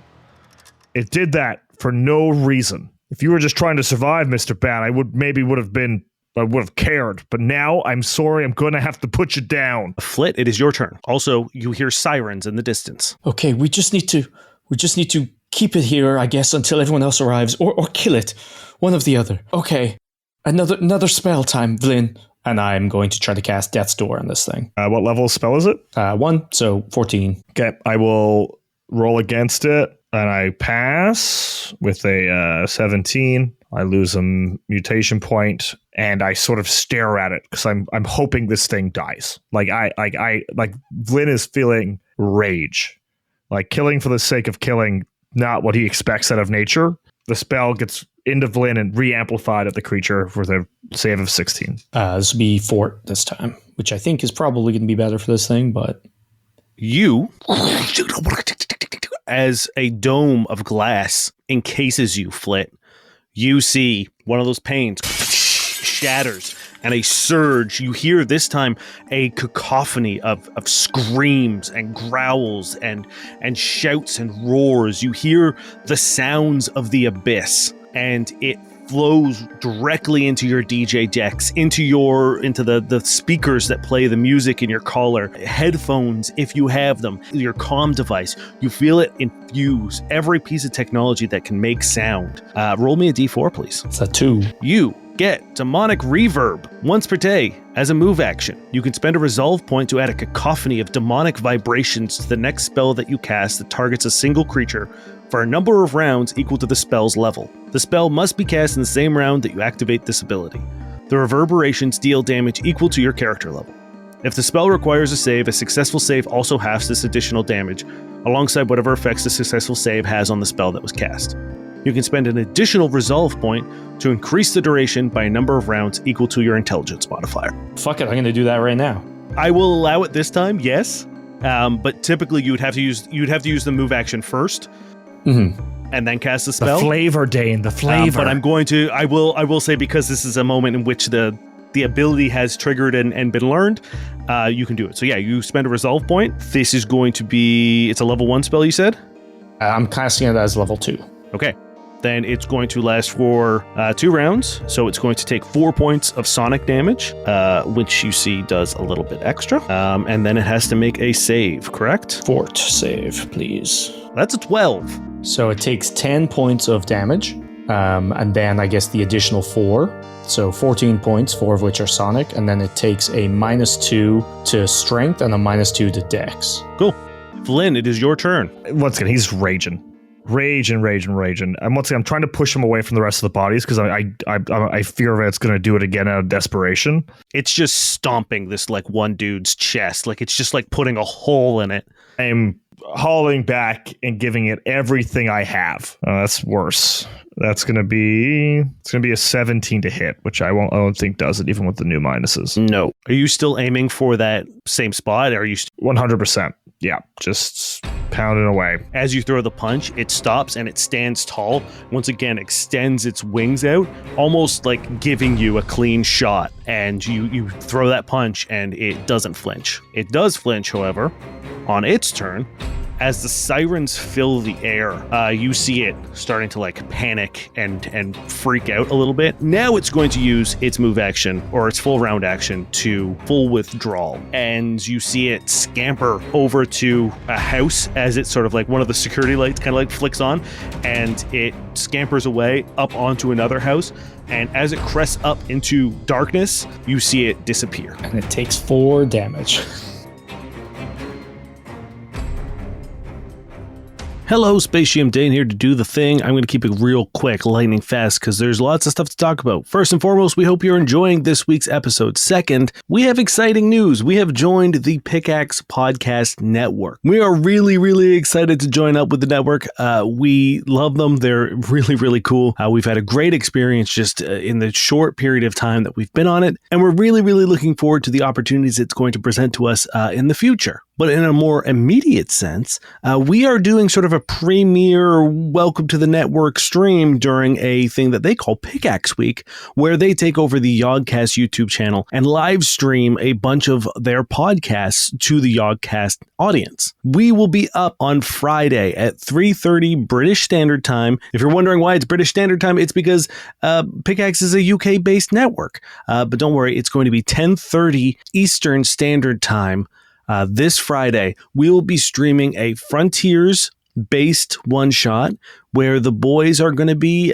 It did that for no reason. If you were just trying to survive, Mr. Bat, I would have cared. But now, I'm sorry, I'm going to have to put you down. Flit, it is your turn. Also, you hear sirens in the distance. Okay, we just need to keep it here, I guess, until everyone else arrives, or kill it. One of the other. Okay, another spell time, Vlyn. And I'm going to try to cast Death's Door on this thing. What level spell is it? 1, so 14. Okay, I will roll against it, and I pass with a 17. I lose a mutation point, and I sort of stare at it because I'm hoping this thing dies. Like Vlyn is feeling rage, like killing for the sake of killing, not what he expects out of nature. The spell gets into Vlyn and re-amplified at the creature with a save of 16. This will be Fort this time, which I think is probably going to be better for this thing, but... You, as a dome of glass encases you, Flit, you see one of those panes shatters and a surge. You hear this time a cacophony of screams and growls and shouts and roars. You hear the sounds of the abyss, and it flows directly into your DJ decks, into the speakers that play the music in your collar, headphones if you have them, your comm device. You feel it infuse every piece of technology that can make sound. Roll me a d4, please. It's a 2. You get demonic reverb once per day as a move action. You can spend a resolve point to add a cacophony of demonic vibrations to the next spell that you cast that targets a single creature for a number of rounds equal to the spell's level. The spell must be cast in the same round that you activate this ability. The reverberations deal damage equal to your character level. If the spell requires a save, a successful save also halves this additional damage, alongside whatever effects the successful save has on the spell that was cast. You can spend an additional resolve point to increase the duration by a number of rounds equal to your intelligence modifier. Fuck it, I'm going to do that right now. I will allow it this time, yes. But typically you'd have to use the move action first. Mm-hmm. And then cast the spell. The flavor, Dane, the flavor. But I will say, because this is a moment in which the ability has triggered and been learned, you can do it. So yeah, you spend a resolve point. This is going to be, it's a level 1 spell, you said? I'm casting it as level 2. Okay. Then it's going to last for 2 rounds. So it's going to take 4 points of sonic damage, which you see does a little bit extra. And then it has to make a save, correct? Fort save, please. That's a 12. So it takes 10 points of damage, and then I guess the additional 4. So 14 points, 4 of which are sonic, and then it takes a -2 to strength and a -2 to dex. Cool. Vlyn, it is your turn. Once again, he's raging. Raging. And once again, I'm trying to push him away from the rest of the bodies because I fear that it's going to do it again out of desperation. It's just stomping this like one dude's chest. Like it's just like putting a hole in it. I'm hauling back and giving it everything I have. That's worse. It's going to be a 17 to hit, which I don't think does it, even with the new minuses. No. Are you still aiming for that same spot? Or are you 100%? Yeah, just pounding away. As you throw the punch, it stops and it stands tall. Once again, extends its wings out, almost like giving you a clean shot. And you throw that punch and it doesn't flinch. It does flinch, however, on its turn. As the sirens fill the air, you see it starting to like panic and freak out a little bit. Now it's going to use its move action or its full round action to full withdrawal. And you see it scamper over to a house as it's sort of like one of the security lights kind of like flicks on, and it scampers away up onto another house. And as it crests up into darkness, you see it disappear. And it takes 4 damage. Hello, Spatium Dane here to do the thing. I'm going to keep it real quick, lightning fast, because there's lots of stuff to talk about. First and foremost, we hope you're enjoying this week's episode. Second, we have exciting news. We have joined the Pickaxe Podcast Network. We are really, really excited to join up with the network. We love them. They're really, really cool. We've had a great experience just in the short period of time that we've been on it, and we're really, really looking forward to the opportunities it's going to present to us in the future. But in a more immediate sense, we are doing sort of a premiere welcome to the network stream during a thing that they call Pickaxe Week, where they take over the Yogcast YouTube channel and live stream a bunch of their podcasts to the Yogcast audience. We will be up on Friday at 3:30 British Standard Time. If you're wondering why it's British Standard Time, it's because Pickaxe is a UK-based network. But don't worry, it's going to be 10:30 Eastern Standard Time. This Friday, we will be streaming a Frontiers-based one-shot where the boys are going to be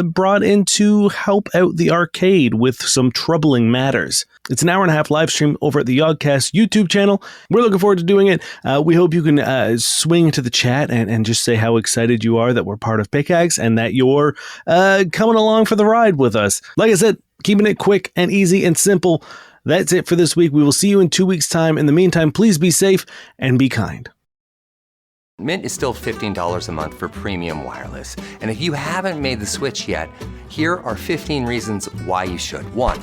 brought in to help out the arcade with some troubling matters. It's an hour-and-a-half live stream over at the Yogcast YouTube channel. We're looking forward to doing it. We hope you can swing to the chat and just say how excited you are that we're part of Pickaxe and that you're coming along for the ride with us. Like I said, keeping it quick and easy and simple. That's it for this week. We will see you in 2 weeks' time. In the meantime, please be safe and be kind. Mint is still $15 a month for premium wireless. And if you haven't made the switch yet, here are 15 reasons why you should. 1,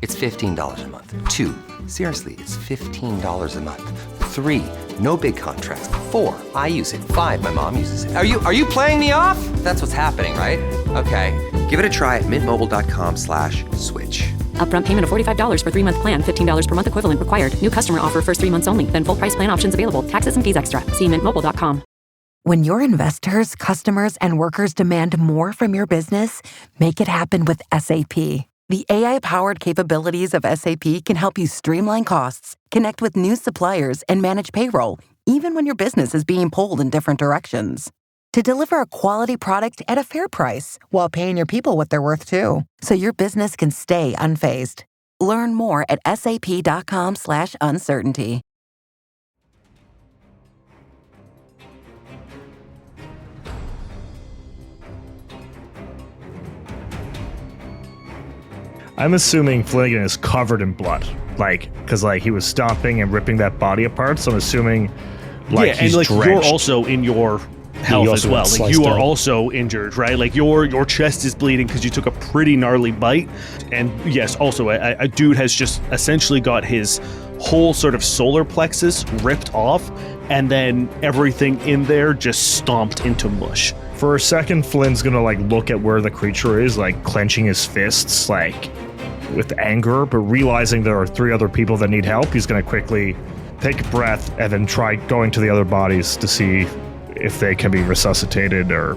it's $15 a month. 2, seriously, it's $15 a month. 3, no big contracts. 4, I use it. 5, my mom uses it. Are you playing me off? That's what's happening, right? Okay, give it a try at mintmobile.com/switch. Upfront payment of $45 for 3-month plan, $15 per month equivalent required. New customer offer first 3 months only. Then full price plan options available. Taxes and fees extra. See mintmobile.com. When your investors, customers, and workers demand more from your business, make it happen with SAP. The AI-powered capabilities of SAP can help you streamline costs, connect with new suppliers, and manage payroll, even when your business is being pulled in different directions. To deliver a quality product at a fair price while paying your people what they're worth too, so your business can stay unfazed. Learn more at sap.com/uncertainty. I'm assuming Flanagan is covered in blood, because he was stomping and ripping that body apart. So I'm assuming, he's and drenched. you're also in your health as well. Like you are up. also injured, right? Like your chest is bleeding because you took a pretty gnarly bite. And yes, also a dude has just essentially got his whole sort of solar plexus ripped off, and then everything in there just stomped into mush. For a second, Flynn's gonna look at where the creature is, clenching his fists, with anger, but realizing there are 3 other people that need help, he's gonna quickly take a breath and then try going to the other bodies to see if they can be resuscitated or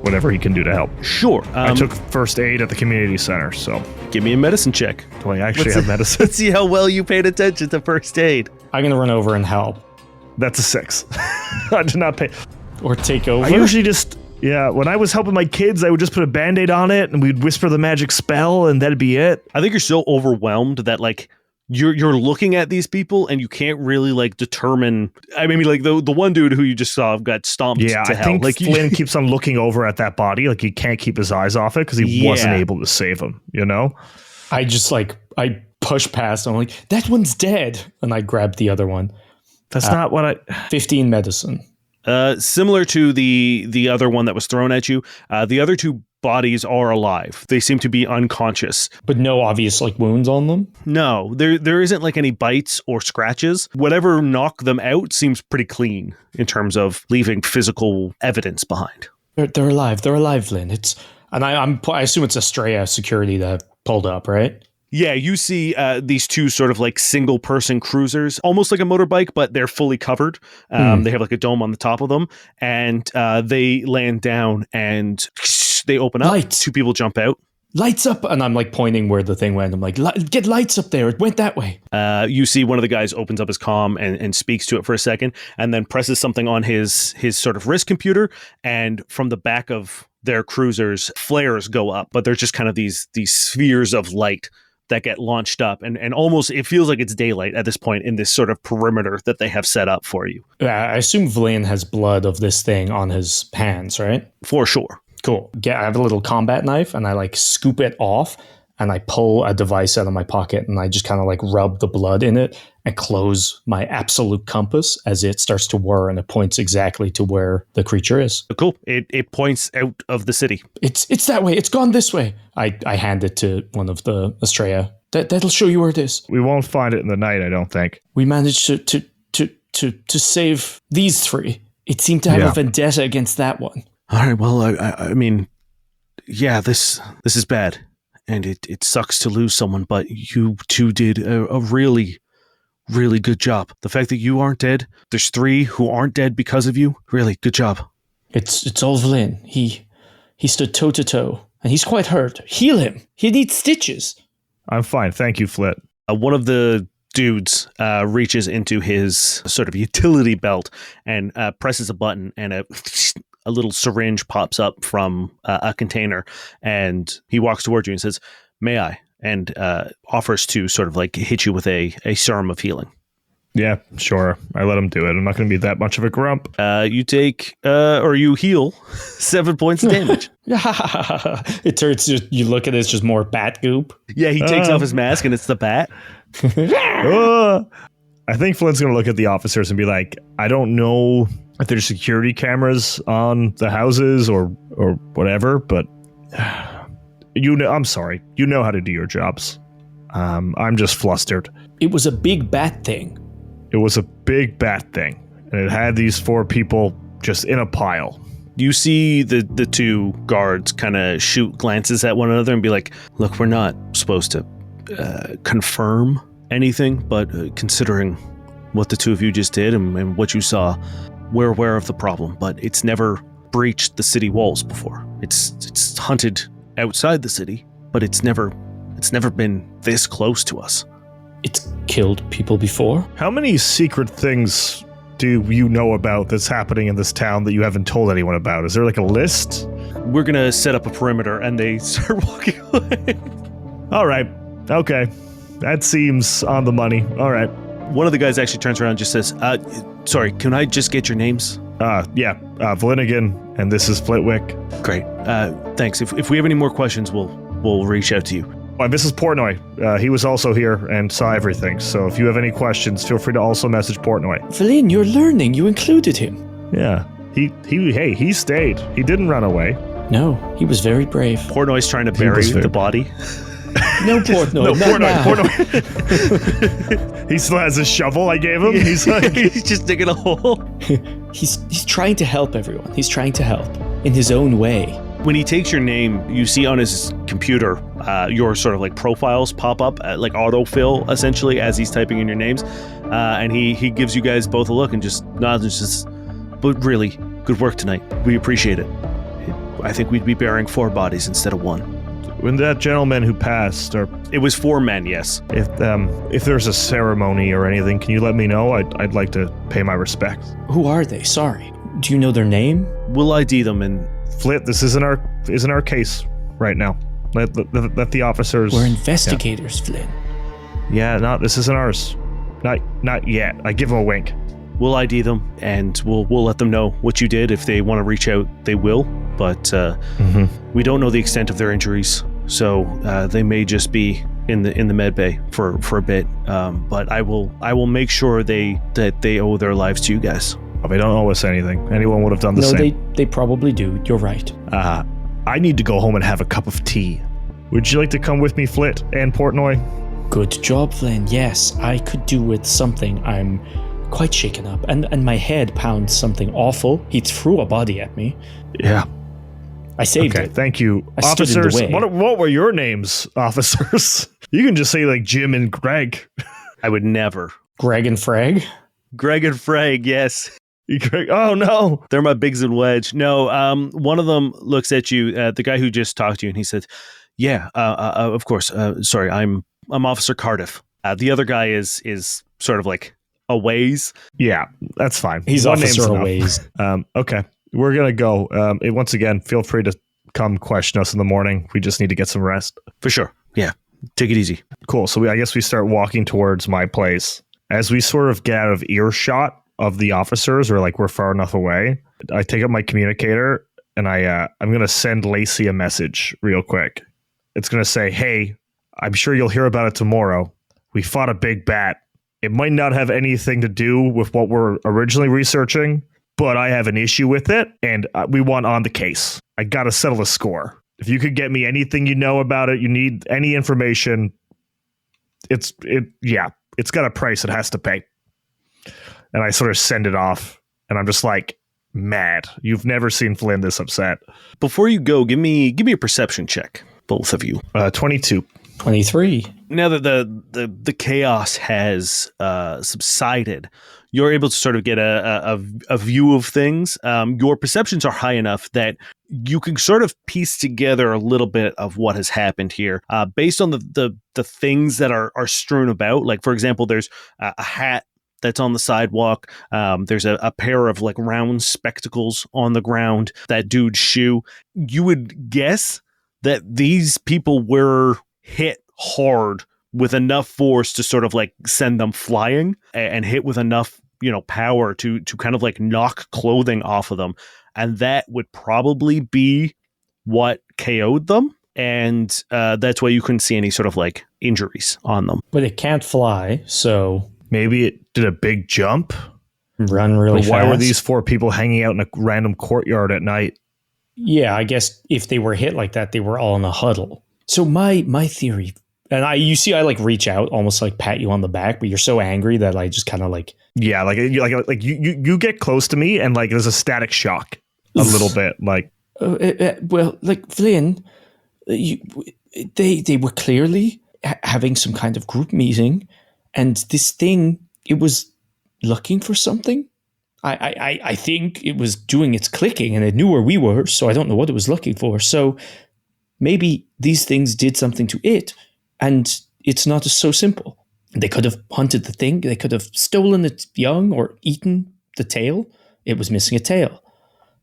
whatever he can do to help. Sure. I took first aid at the community center, so Give me a medicine check. do I actually have medicine? Let's see how well you paid attention to first aid. I'm going to run over and help. That's a 6. I did not pay. Or take over. I usually just, when I was helping my kids, I would just put a Band-Aid on it and we'd whisper the magic spell and that'd be it. I think you're so overwhelmed that you're looking at these people and you can't really determine. I mean, the one dude who you just saw got stomped to hell. I think Flynn keeps on looking over at that body, he can't keep his eyes off it because he wasn't able to save him. I just I push past. I'm like, that one's dead, and I grab the other one. That's not what I. 15 medicine. Similar to the other one that was thrown at you, the other 2 bodies are alive. They seem to be unconscious. But no obvious like wounds on them? No, there isn't like any bites or scratches. Whatever knocked them out seems pretty clean in terms of leaving physical evidence behind. They're alive. They're alive, Lynn. I assume it's Estrella security that pulled up, right? Yeah, you see these two sort of like single person cruisers, almost like a motorbike, but they're fully covered. They have like a dome on the top of them, and they land down and they open up. Lights. Two people jump out. Lights up. And I'm like pointing where the thing went. I'm like, get lights up there. It went that way. You see one of the guys opens up his comm and speaks to it for a second, and then presses something on his sort of wrist computer, and from the back of their cruisers, flares go up, but they're just kind of these spheres of light that get launched up, and almost it feels like it's daylight at this point in this sort of perimeter that they have set up for you. I assume Vlyn has blood of this thing on his hands, right? For sure. Cool. I have a little combat knife, and I like scoop it off, and I pull a device out of my pocket, and I just kind of like rub the blood in it and close my absolute compass as it starts to whir, and it points exactly to where the creature is. Cool. It points out of the city. It's that way. It's gone this way. I hand it to one of the Estrella. That'll show you where it is. We won't find it in the night, I don't think. We managed to save these three. It seemed to have a vendetta against that one. All right. Well, I mean, yeah, this is bad, and it sucks to lose someone, but you two did a really, really good job. The fact that you aren't dead, there's three who aren't dead because of you. Really good job. It's all Vlyn. He stood toe to toe, and he's quite hurt. Heal him. He needs stitches. I'm fine. Thank you, Flit. One of the dudes reaches into his sort of utility belt and presses a button, and a little syringe pops up from a container, and he walks towards you and says, "May I?" and offers to sort of like hit you with a serum of healing. Yeah, sure. I let him do it. I'm not going to be that much of a grump. You take, or you heal 7 points of damage. It turns, you look at it, it's just more bat goop. Yeah, he takes off his mask and it's the bat. I think Flint's going to look at the officers and be like, I don't know if there's security cameras on the houses or whatever, but I'm sorry. You know how to do your jobs. I'm just flustered. It was a big bat thing. It was a big bat thing, and it had these four people just in a pile. You see the two guards kind of shoot glances at one another and be like, look, we're not supposed to confirm anything, but considering what the two of you just did and what you saw, we're aware of the problem, but it's never breached the city walls before. It's hunted outside the city, but it's never been this close to us. It's killed people before. How many secret things do you know about that's happening in this town that you haven't told anyone about? Is there like a list? We're gonna set up a perimeter, and they start walking away. All right. Okay. That seems on the money. All right. One of the guys actually turns around and just says, sorry, can I just get your names? Vlinigan, and this is Flitwick. Great. Thanks. If we have any more questions, we'll reach out to you. This is Portnoy. He was also here and saw everything. So if you have any questions, feel free to also message Portnoy. Vlyn, you're learning. You included him. Yeah. He stayed. He didn't run away. No, he was very brave. Portnoy's trying to bury the body. No, Portnoy. Portnoy. He still has his shovel I gave him. He's like, he's just digging a hole. He's trying to help everyone. He's trying to help in his own way. When he takes your name, you see on his computer your sort of like profiles pop up, like autofill essentially as he's typing in your names, and he gives you guys both a look and just nods and says, "But really, good work tonight. We appreciate it. I think we'd be burying 4 bodies instead of 1." When that gentleman who passed, or it was 4 men, yes. If there's a ceremony or anything, can you let me know? I'd like to pay my respects. Who are they? Sorry. Do you know their name? We'll ID them and Flit, this isn't our case right now. Let the officers. We're investigators, Flynn. Yeah, this isn't ours. Not yet. I give them a wink. We'll ID them and we'll let them know what you did. If they want to reach out, they will. But we don't know the extent of their injuries, so they may just be in the med bay for a bit. But I will make sure that they owe their lives to you guys. They don't owe us anything. Anyone would have done the same. No, they probably do. You're right. I need to go home and have a cup of tea. Would you like to come with me, Flit and Portnoy? Good job, Flynn. Yes, I could do with something. I'm quite shaken up, and my head pounds something awful. He threw a body at me. Yeah. I saved Okay, it. thank you. I stood in the Officers, way. what were your names, officers? You can just say like Jim and Greg. I would never. Greg and Frag? Greg and Frag, yes. Greg, oh no. They're my Biggs and Wedge. No, one of them looks at you, the guy who just talked to you, and he said, yeah, of course. Sorry, I'm Officer Cardiff. The other guy is sort of like a ways. Yeah, that's fine. He's One Officer name's enough. Aways. Okay, we're going to go. Once again, feel free to come question us in the morning. We just need to get some rest. For sure. Yeah. Take it easy. Cool. So I guess we start walking towards my place. As we sort of get out of earshot of the officers, or like we're far enough away, I take up my communicator and I'm going to send Lacey a message real quick. It's going to say, hey, I'm sure you'll hear about it tomorrow. We fought a big bat. It might not have anything to do with what we're originally researching, but I have an issue with it, and we want on the case. I got to settle the score. If you could get me anything you know about it, you need any information, it's got a price it has to pay. And I sort of send it off, and I'm just like, mad. You've never seen Flynn this upset. Before you go, give me a perception check, both of you. 22. 23. Now that the chaos has subsided, you're able to sort of get a view of things. Your perceptions are high enough that you can sort of piece together a little bit of what has happened here based on the things that are strewn about. Like, for example, there's a hat that's on the sidewalk. There's a pair of like round spectacles on the ground, that dude's shoe. You would guess that these people were hit hard with enough force to sort of like send them flying and hit with enough, power to kind of like knock clothing off of them. And that would probably be what KO'd them. And that's why you couldn't see any sort of like injuries on them. But it can't fly, so Maybe it did a big jump. run really fast. Why were these 4 people hanging out in a random courtyard at night? Yeah, I guess if they were hit like that, they were all in a huddle. So my theory, and I like reach out, almost like pat you on the back, but you're so angry that I just kind of like, Yeah, like you get close to me and like there's a static shock a little bit. Like, well, like Flynn, they were clearly having some kind of group meeting, and this thing, it was looking for something. I think it was doing its clicking and it knew where we were, so I don't know what it was looking for. So maybe these things did something to it, and it's not so simple. They could have hunted the thing. They could have stolen its young or eaten the tail. It was missing a tail.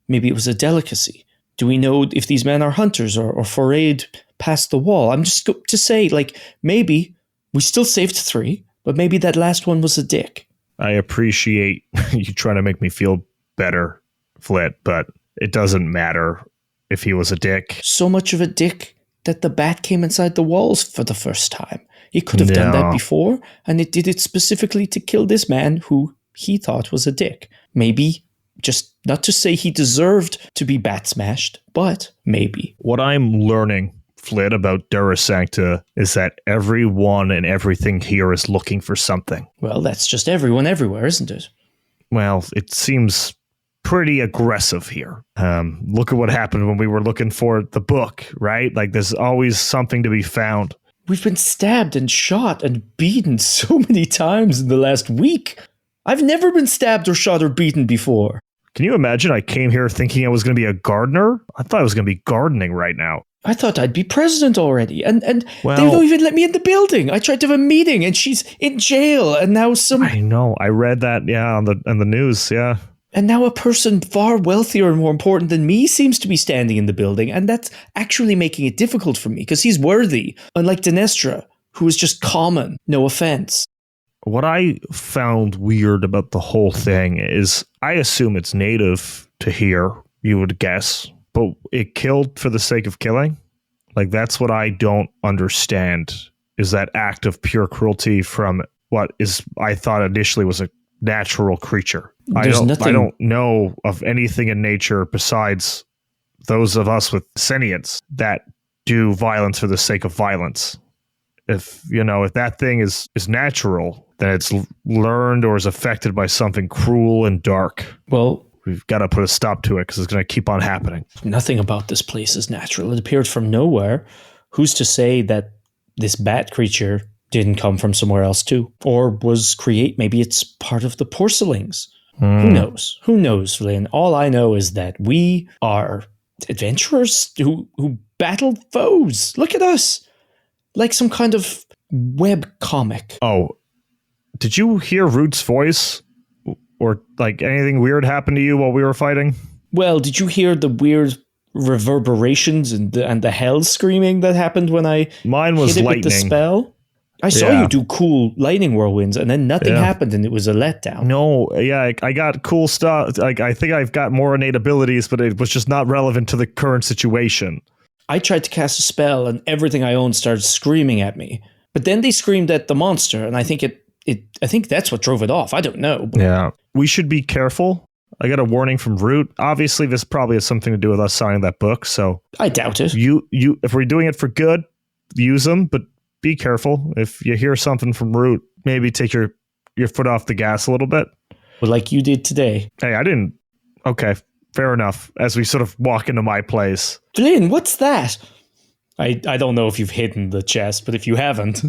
Maybe it was a delicacy. Do we know if these men are hunters or forayed past the wall? I'm just to say, like, maybe we still saved 3, but maybe that last one was a dick. I appreciate you trying to make me feel better, Flit, but it doesn't matter if he was a dick. So much of a dick that the bat came inside the walls for the first time. He could have done that before, and it did it specifically to kill this man who he thought was a dick. Maybe, just not to say he deserved to be bat smashed, but maybe. What I'm learning, Flit, about Dura Sancta is that everyone and everything here is looking for something. Well, that's just everyone everywhere, isn't it? Well, it seems pretty aggressive here. Look at what happened when we were looking for the book, right? Like, there's always something to be found. We've been stabbed and shot and beaten so many times in the last week. I've never been stabbed or shot or beaten before. Can you imagine I came here thinking I was going to be a gardener? I thought I was going to be gardening right now. I thought I'd be president already, and Well, they don't even let me in the building. I tried to have a meeting, and she's in jail, and now I know. I read that, on the news, yeah. And now a person far wealthier and more important than me seems to be standing in the building, and that's actually making it difficult for me, because he's worthy, unlike Dinestra, who is just common, no offense. What I found weird about the whole thing is I assume it's native to here, you would guess, but it killed for the sake of killing? Like, that's what I don't understand, is that act of pure cruelty from what is, I thought initially was a natural creature. I don't know of anything in nature besides those of us with sentience that do violence for the sake of violence. If that thing is natural, then it's learned or is affected by something cruel and dark. Well, we've got to put a stop to it because it's going to keep on happening. Nothing about this place is natural. It appeared from nowhere. Who's to say that this bat creature didn't come from somewhere else too? Or maybe it's part of the porcelains. Who knows? Who knows, Vlyn? All I know is that we are adventurers who battle foes. Look at us. Like some kind of web comic. Oh, did you hear Root's voice? Or like anything weird happened to you while we were fighting? Well, did you hear the weird reverberations and the hell screaming that happened when I Mine was hit it lightning. with the spell? I saw you do cool lightning whirlwinds, and then nothing happened, and it was a letdown. No, I got cool stuff. Like I think I've got more innate abilities, but it was just not relevant to the current situation. I tried to cast a spell, and everything I owned started screaming at me. But then they screamed at the monster, and I think I think that's what drove it off. I don't know. Yeah, we should be careful. I got a warning from Root. Obviously, this probably has something to do with us signing that book. So I doubt it. You, if we're doing it for good, use them, but be careful. If you hear something from Root, maybe take your foot off the gas a little bit. Well, like you did today. Hey, I didn't. Okay, fair enough. As we sort of walk into my place. Vlyn, what's that? I don't know if you've hidden the chest, but if you haven't.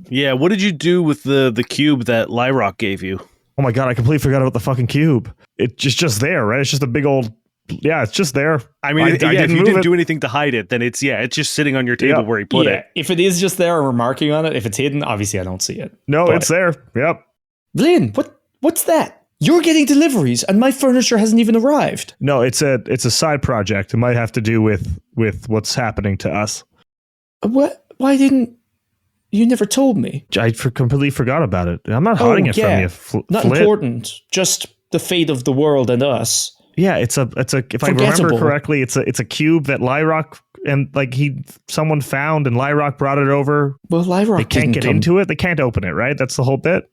Yeah, what did you do with the cube that Lyrock gave you? Oh my god, I completely forgot about the fucking cube. It's just there, right? It's just a big old... Yeah, it's just there. I mean, if you didn't do anything to hide it, then it's just sitting on your table where he put it. If it is just there and we're marking on it, if it's hidden, obviously I don't see it. No, it's there. Yep. Vlyn, what's that? You're getting deliveries and my furniture hasn't even arrived. No, it's a side project. It might have to do with what's happening to us. What? Why didn't you never told me? I completely forgot about it. I'm not hiding it from you. Not Flit. important. Just the fate of the world and us. Yeah, it's a. If I remember correctly, it's a cube that Lyrock and someone found and Lyrock brought it over. Well, Lyrock they can't get into it. They can't open it. Right. That's the whole bit.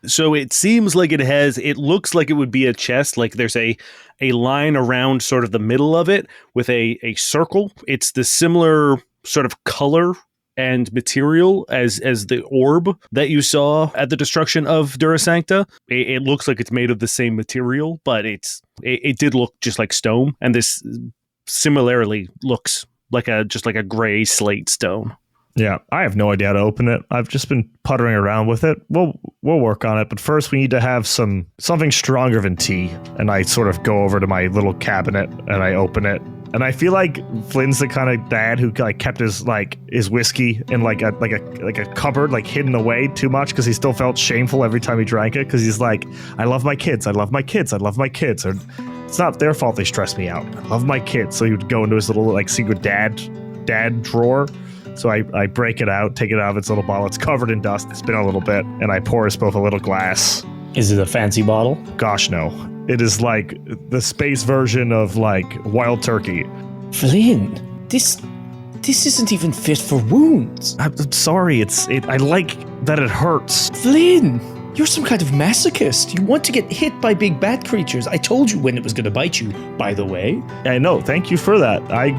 So it seems like it looks like it would be a chest. Like there's a line around sort of the middle of it with a circle. It's the similar sort of color and material as the orb that you saw at the destruction of Dura Sancta. It looks like it's made of the same material, but it did look just like stone, and this similarly looks like a gray slate stone. Yeah, I have no idea how to open it. I've just been puttering around with it. We'll work on it, but first we need to have something stronger than tea. And I sort of go over to my little cabinet and I open it. And I feel like Flynn's the kind of dad who kept his whiskey in like a cupboard, hidden away too much because he still felt shameful every time he drank it because he's like, I love my kids, I love my kids, I love my kids. Or it's not their fault they stress me out. I love my kids. So he would go into his little secret dad drawer. So I break it out, take it out of its little bottle. It's covered in dust. It's been a little bit, and I pour us both a little glass. Is it a fancy bottle? Gosh, no. It is like the space version of Wild Turkey. Vlyn, this isn't even fit for wounds. I'm sorry. I like that it hurts. Vlyn, you're some kind of masochist. You want to get hit by big bat creatures. I told you when it was going to bite you, by the way. I know. Thank you for that. I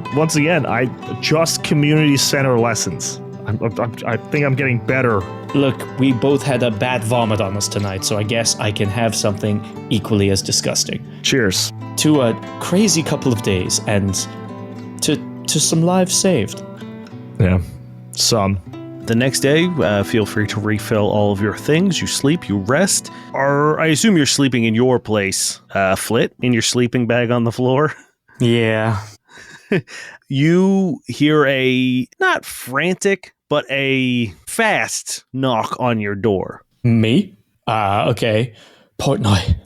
just community center lessons. I think I'm getting better. Look, we both had a bat vomit on us tonight, so I guess I can have something equally as disgusting. Cheers. To a crazy couple of days and to some lives saved. Yeah, some. The next day, feel free to refill all of your things. You sleep, you rest. I assume you're sleeping in your place, Flit, in your sleeping bag on the floor. Yeah. You hear a, not frantic, but a fast knock on your door. Me? Okay. Portnoy,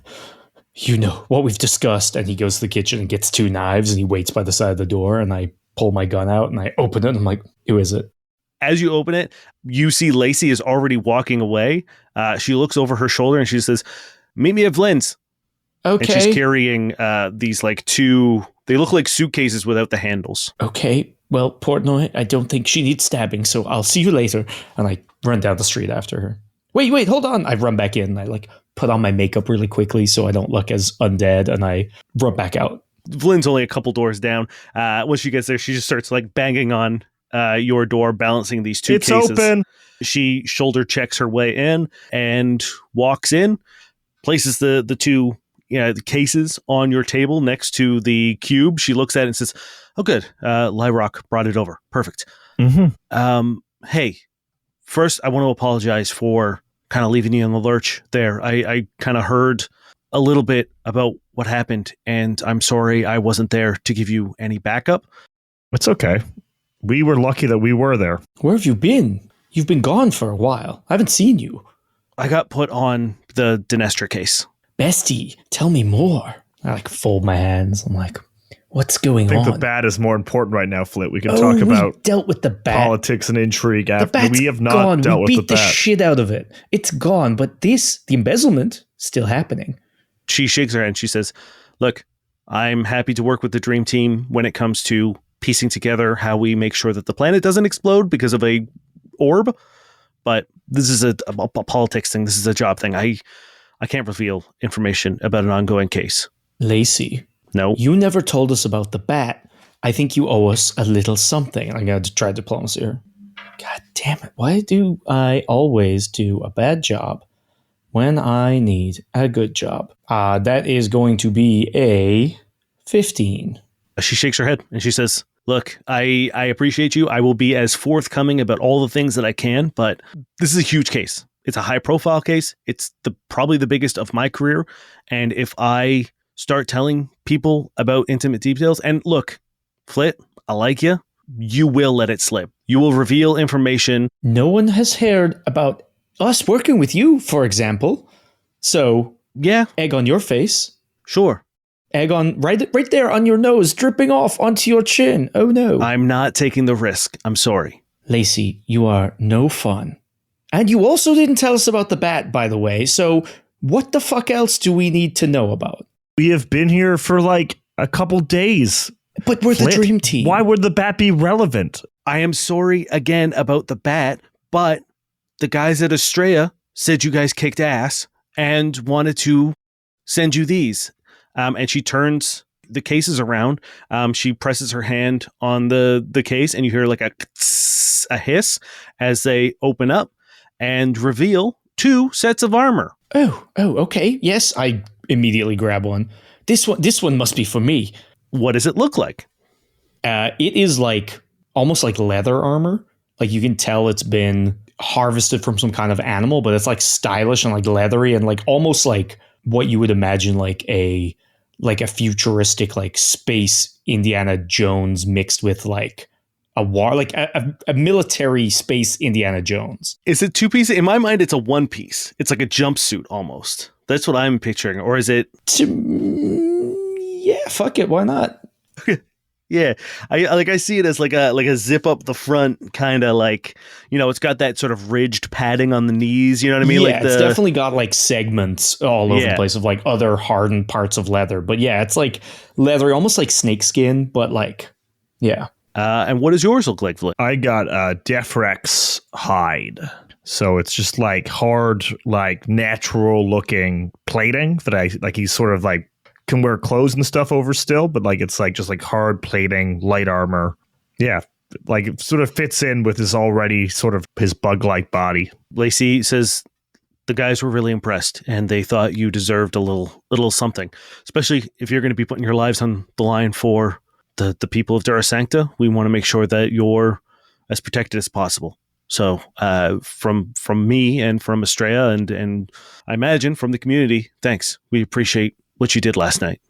you know what we've discussed. And he goes to the kitchen and gets 2 knives and he waits by the side of the door and I pull my gun out and I open it and I'm like, who is it? As you open it, you see Lacey is already walking away. She looks over her shoulder and she says, meet me at Vlyn's. Okay. And she's carrying these 2, they look like suitcases without the handles. Okay. Well, Portnoy, I don't think she needs stabbing, so I'll see you later. And I run down the street after her. Wait, hold on. I run back in. I put on my makeup really quickly so I don't look as undead and I run back out. Vlyn's only a couple doors down. When she gets there, she just starts like banging on your door, balancing these two cases. It's open. She shoulder checks her way in and walks in, places the two the cases on your table next to the cube. She looks at it and says, "Oh, good. Lyrock brought it over. Perfect." Mm-hmm. Hey, first I want to apologize for kind of leaving you in the lurch there. I kind of heard a little bit about what happened, and I'm sorry I wasn't there to give you any backup. It's okay. We were lucky that we were there. Where have you been? You've been gone for a while. I haven't seen you. I got put on the Dinestra case. Bestie, tell me more. I like fold my hands. I'm like, what's going on? I think the bat is more important right now, Flit. We can talk about dealt with the bat. Politics and intrigue after. The bat's We have not gone. dealt We with beat the the bat. shit out of it. It's gone, but the embezzlement, still happening. She shakes her hand. She says, "Look, I'm happy to work with the Dream Team when it comes to piecing together how we make sure that the planet doesn't explode because of a orb. But this is a politics thing. This is a job thing. I can't reveal information about an ongoing case." Lacey. No. You never told us about the bat. I think you owe us a little something. I'm going to try diplomacy here. God damn it. Why do I always do a bad job when I need a good job? That is going to be a 15. She shakes her head and she says, "Look, I appreciate you. I will be as forthcoming about all the things that I can, but this is a huge case. It's a high profile case. It's probably the biggest of my career. And if I start telling people about intimate details, and look, Flit, I like you. You will let it slip. You will reveal information. No one has heard about us working with you, for example. So, Yeah, egg on your face. sure. Egg on right there on your nose, dripping off onto your chin. Oh no. I'm not taking the risk. I'm sorry." Lacey, you are no fun. And you also didn't tell us about the bat, by the way. So what the fuck else do we need to know about? We have been here for like a couple days. But we're Flit, the dream team. Why would the bat be relevant? I am sorry again about the bat, but the guys at Estrella said you guys kicked ass and wanted to send you these. And she turns the cases around. She presses her hand on the case, and you hear like a hiss as they open up and reveal 2 sets of armor. Oh, okay. Yes, I immediately grab one. This one must be for me. What does it look like? It is like almost like leather armor. Like you can tell it's been harvested from some kind of animal, but it's like stylish and like leathery and like almost like what you would imagine like a futuristic like space Indiana Jones mixed with like a war, like a military space Indiana Jones. Is it 2 pieces? In my mind, it's a 1 piece. It's like a jumpsuit almost. That's what I'm picturing. Or is it? Yeah, fuck it. Why not? Yeah, I see it as like a zip up the front kind of like, it's got that sort of ridged padding on the knees. You know what I mean? Yeah, like it's definitely got like segments all over the place of like other hardened parts of leather. But yeah, it's like leathery, almost like snakeskin, but like, yeah. And what does yours look like, Flit? I got a Defrex hide. So it's just like hard, like natural looking plating that he's sort of like can wear clothes and stuff over still, but like it's like just like hard plating, light armor. Yeah, like it sort of fits in with his already sort of his bug-like body. Lacey says the guys were really impressed and they thought you deserved a little something, especially if you're going to be putting your lives on the line for the people of Dura Sancta. We want to make sure that you're as protected as possible. So from me and from Estrella and I imagine from the community, thanks. We appreciate what you did last night.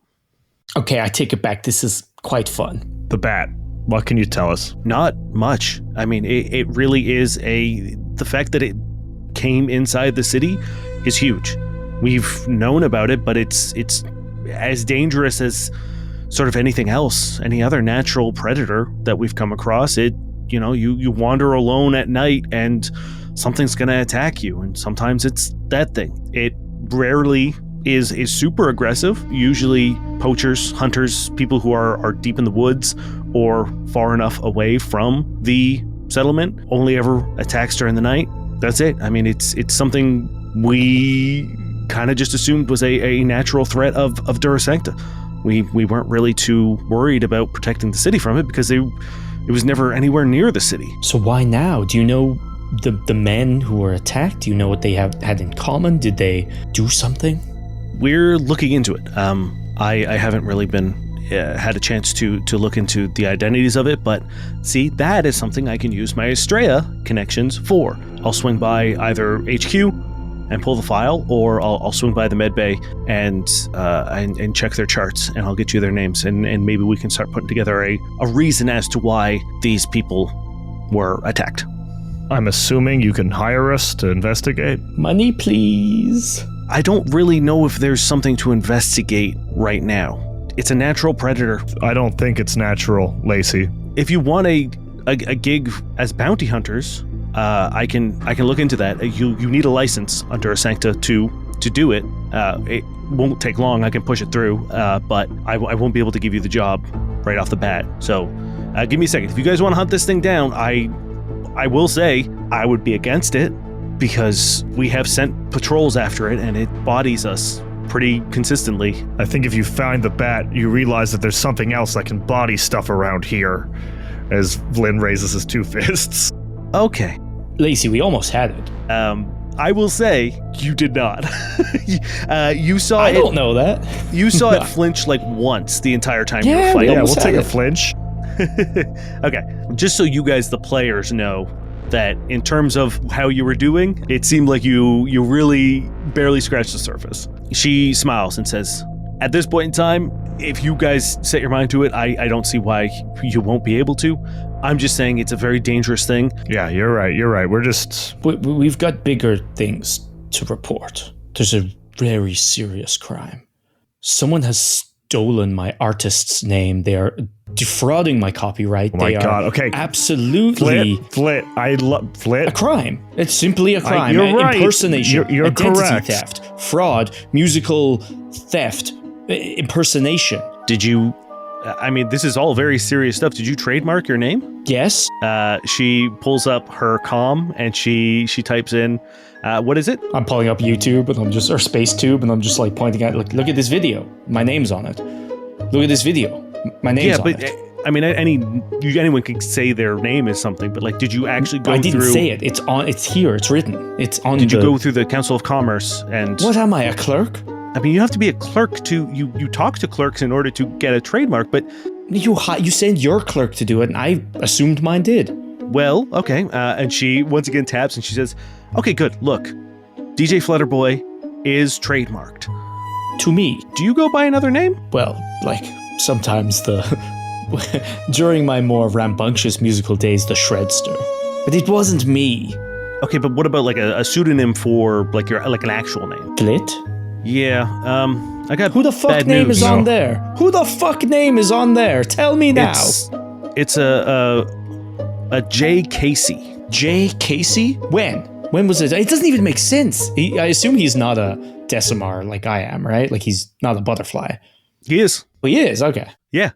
Okay, I take it back. This is quite fun. The bat. What can you tell us? Not much. I mean, it really is the fact that it came inside the city is huge. We've known about it, but it's as dangerous as sort of anything else, any other natural predator that we've come across. You wander alone at night and something's going to attack you. And sometimes it's that thing. It rarely is super aggressive. Usually poachers, hunters, people who are deep in the woods or far enough away from the settlement only ever attacks during the night. That's it. I mean, it's something we kind of just assumed was a natural threat of Dura Sancta. we weren't really too worried about protecting the city from it because it was never anywhere near the city. So why now? Do you know the men who were attacked? Do you know what they had in common? Did they do something? We're looking into it. I haven't really been had a chance to look into the identities of it, but see, that is something I can use my Estrella connections for. I'll swing by either HQ and pull the file, or I'll swing by the medbay and check their charts, and I'll get you their names, and maybe we can start putting together a reason as to why these people were attacked. I'm assuming you can hire us to investigate? Money, please. I don't really know if there's something to investigate right now. It's a natural predator. I don't think it's natural, Lacey. If you want a gig as bounty hunters, I can look into that. You need a license under a Sancta to do it. It won't take long. I can push it through, but I won't be able to give you the job right off the bat. So give me a second. If you guys want to hunt this thing down, I will say I would be against it because we have sent patrols after it and it bodies us pretty consistently. I think if you find the bat, you realize that there's something else that can body stuff around here, as Vlyn raises his two fists. Okay. Lacey, we almost had it. I will say you did not. You saw I don't know that. You saw it flinch like once the entire time you were Yeah, fighting. Yeah, we'll almost take had a it. flinch. Okay, just so you guys, the players, know that in terms of how you were doing, it seemed like you really barely scratched the surface. She smiles and says, at this point in time, if you guys set your mind to it, I don't see why you won't be able to. I'm just saying it's a very dangerous thing. Yeah, you're right. We're just... We've got bigger things to report. There's a very serious crime. Someone has stolen my artist's name. They are defrauding my copyright. Oh my God, okay. Absolutely Flit. I love Flit. a crime. It's simply a crime. You're right. Impersonation, You're identity correct. theft, fraud, musical theft, impersonation. Did you... I mean, this is all very serious stuff. Did you trademark your name? Yes. She pulls up her comm and she types in, what is it? I'm pulling up YouTube and or SpaceTube, and I'm just like pointing at, look at this video. My name's on it. Look at this video. My name's on it. I mean, anyone can say their name is something, but like, did you actually go through... I didn't say it. It's on. It's here. It's written. It's on. Did you go through the Council of Commerce and... What am I, a clerk? I mean, you have to be a clerk to... You talk to clerks in order to get a trademark, but... You send your clerk to do it, and I assumed mine did. Well, okay. And she once again taps and she says, okay, good. Look, DJ Flutterboy is trademarked. To me. Do you go by another name? Well, like, sometimes during my more rambunctious musical days, the Shredster. But it wasn't me. Okay, but what about like a pseudonym for like an actual name? Flit? Yeah, I got Who the fuck bad name news. is on there? Who the fuck name is on there? Tell me now. It's a J. Casey. J. Casey? When? When was it? It doesn't even make sense. I assume he's not a Decimar like I am, right? Like he's not a butterfly. He is. Well, he is, okay. Yeah.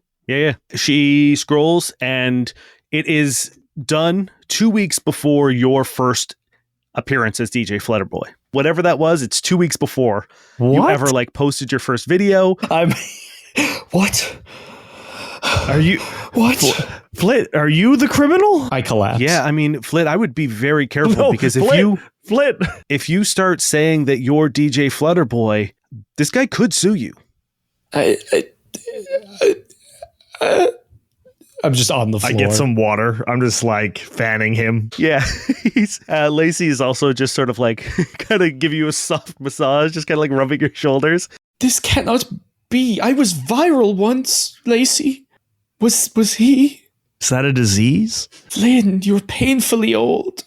She scrolls and it is done 2 weeks before your first appearance as DJ Flutterboy. Whatever that was, it's 2 weeks before you ever like posted your first video. What? Are you... What? Flit, are you the criminal? I collapsed. Yeah, I mean, Flit, I would be very careful because if you start saying that you're DJ Flutterboy, this guy could sue you. I'm just on the floor. I get some water. I'm just like fanning him. Yeah. Lacey is also just sort of like kind of give you a soft massage, just kind of like rubbing your shoulders. This cannot be. I was viral once, Lacey. Was he? Is that a disease? Vlyn, you're painfully old.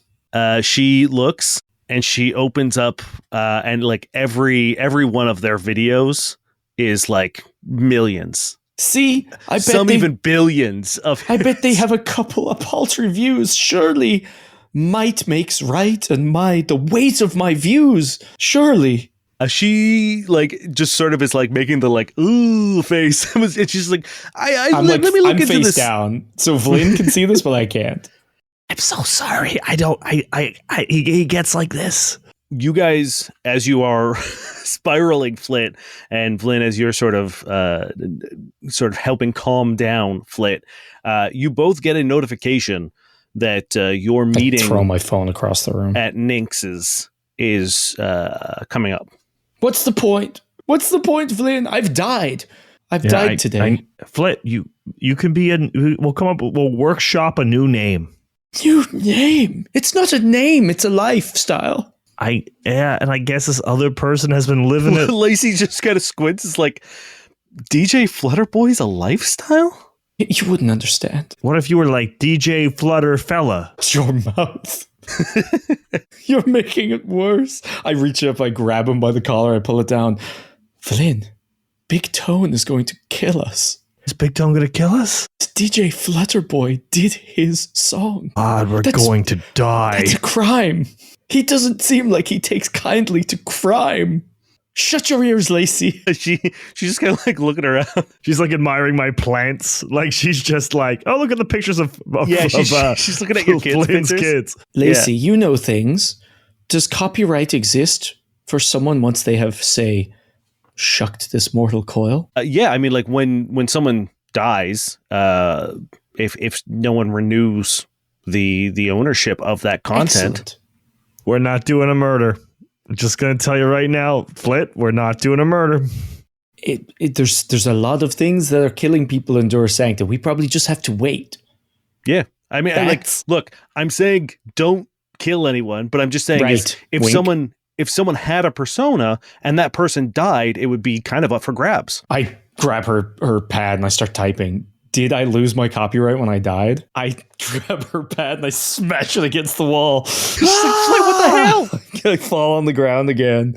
She looks and she opens up and like every one of their videos is like millions. See, I bet some even billions of. I bet they have a couple of paltry views. Surely, might makes right, and the weight of my views. Surely, she like just sort of is like making the like ooh face. It's just like I'm let me look into face this down, so Vlyn can see this, but I can't. I'm so sorry. I don't. He gets like this. you guys, as you are spiraling Flit, and Vlyn, as you're sort of helping calm down Flit, you both get a notification that your meeting I throw my phone across the room at Nynx's is coming up. What's the point? What's the point, Vlyn? I've died. I've died today. Flit, you can be we'll workshop a new name. New name? It's not a name, it's a lifestyle. And I guess this other person has been living it. Lacey just kind of squints. It's like, DJ Flutterboy's a lifestyle? You wouldn't understand. What if you were like DJ Flutter Fella? Your mouth. You're making it worse. I reach up, I grab him by the collar, I pull it down. Vlyn, Big Tone is going to kill us. Is Big Tone going to kill us? DJ Flutterboy did his song. God, we're going to die. That's a crime. He doesn't seem like he takes kindly to crime. Shut your ears, Lacey. She's just kind of like looking around. She's like admiring my plants. Like she's just like, oh, look at the pictures of she's looking at your kids. Lacey, you know things. Does copyright exist for someone once they have, say, shucked this mortal coil? Yeah, I mean, like when someone dies, if no one renews the ownership of that content. Excellent. We're not doing a murder. I'm just going to tell you right now, Flit, we're not doing a murder. There's a lot of things that are killing people in Dura Sancta. We probably just have to wait. Yeah. I mean, look, I'm saying don't kill anyone, but I'm just saying if someone had a persona and that person died, it would be kind of up for grabs. I grab her pad and I start typing. Did I lose my copyright when I died? I grab her pad and I smash it against the wall. She's like, what the hell? I fall on the ground again.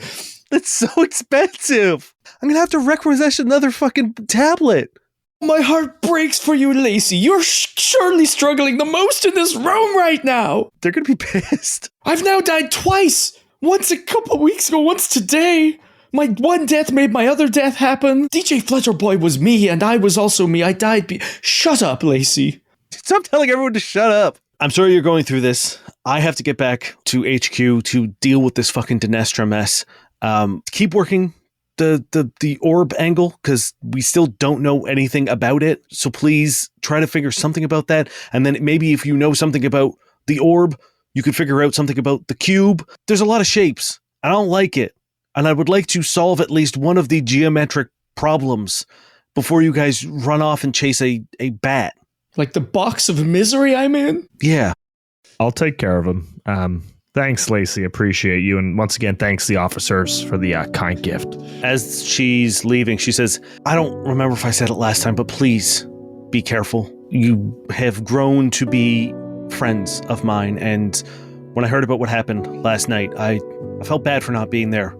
That's so expensive. I'm going to have to requisition another fucking tablet. My heart breaks for you, Lacey. You're surely struggling the most in this room right now. They're going to be pissed. I've now died twice. Once a couple weeks ago, once today. My one death made my other death happen. DJ Flutterboy was me, and I was also me. I died. Shut up, Lacey. Stop telling everyone to shut up. I'm sorry you're going through this. I have to get back to HQ to deal with this fucking Dinestra mess. Keep working the orb angle, because we still don't know anything about it. So please try to figure something about that. And then maybe if you know something about the orb, you could figure out something about the cube. There's a lot of shapes. I don't like it. And I would like to solve at least one of the geometric problems before you guys run off and chase a bat. Like the box of misery I'm in? Yeah. I'll take care of him. Thanks, Lacey. Appreciate you. And once again, thanks the officers for the kind gift. As she's leaving, she says, I don't remember if I said it last time, but please be careful. You have grown to be friends of mine. And when I heard about what happened last night, I felt bad for not being there.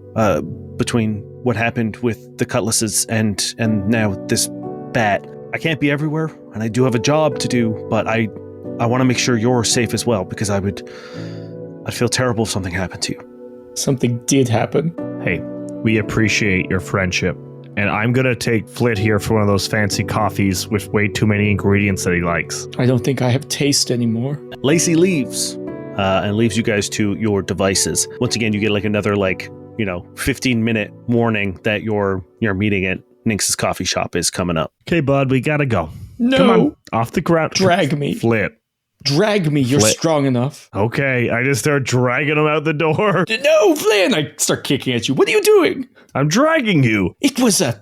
Between what happened with the cutlasses and now this bat. I can't be everywhere, and I do have a job to do, but I want to make sure you're safe as well, because I'd feel terrible if something happened to you. Something did happen. Hey, we appreciate your friendship, and I'm going to take Flit here for one of those fancy coffees with way too many ingredients that he likes. I don't think I have taste anymore. Lacey leaves, and leaves you guys to your devices. Once again, you get like another 15-minute warning that your meeting at Nynx's coffee shop is coming up. Okay, bud, we gotta go. No. Come on, off the ground. Drag me. Flit. Drag me, you're strong enough. Okay, I just start dragging him out the door. No, Vlyn! I start kicking at you. What are you doing? I'm dragging you. It was a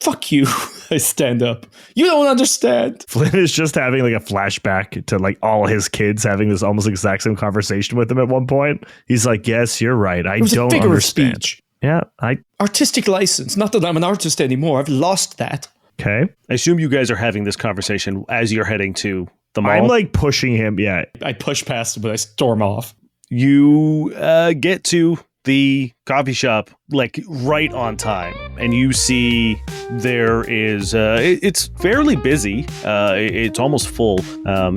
fuck you. I stand up. You don't understand. Flynn is just having like a flashback to like all his kids having this almost exact same conversation with him at one point. He's like, yes, you're right. I don't understand. Speech. Yeah, artistic license. Not that I'm an artist anymore. I've lost that. Okay. I assume you guys are having this conversation as you're heading to the mall. I'm like pushing him. Yeah. I push past him, but I storm off. You get to the coffee shop like right on time, and you see there is it's fairly busy. It's almost full.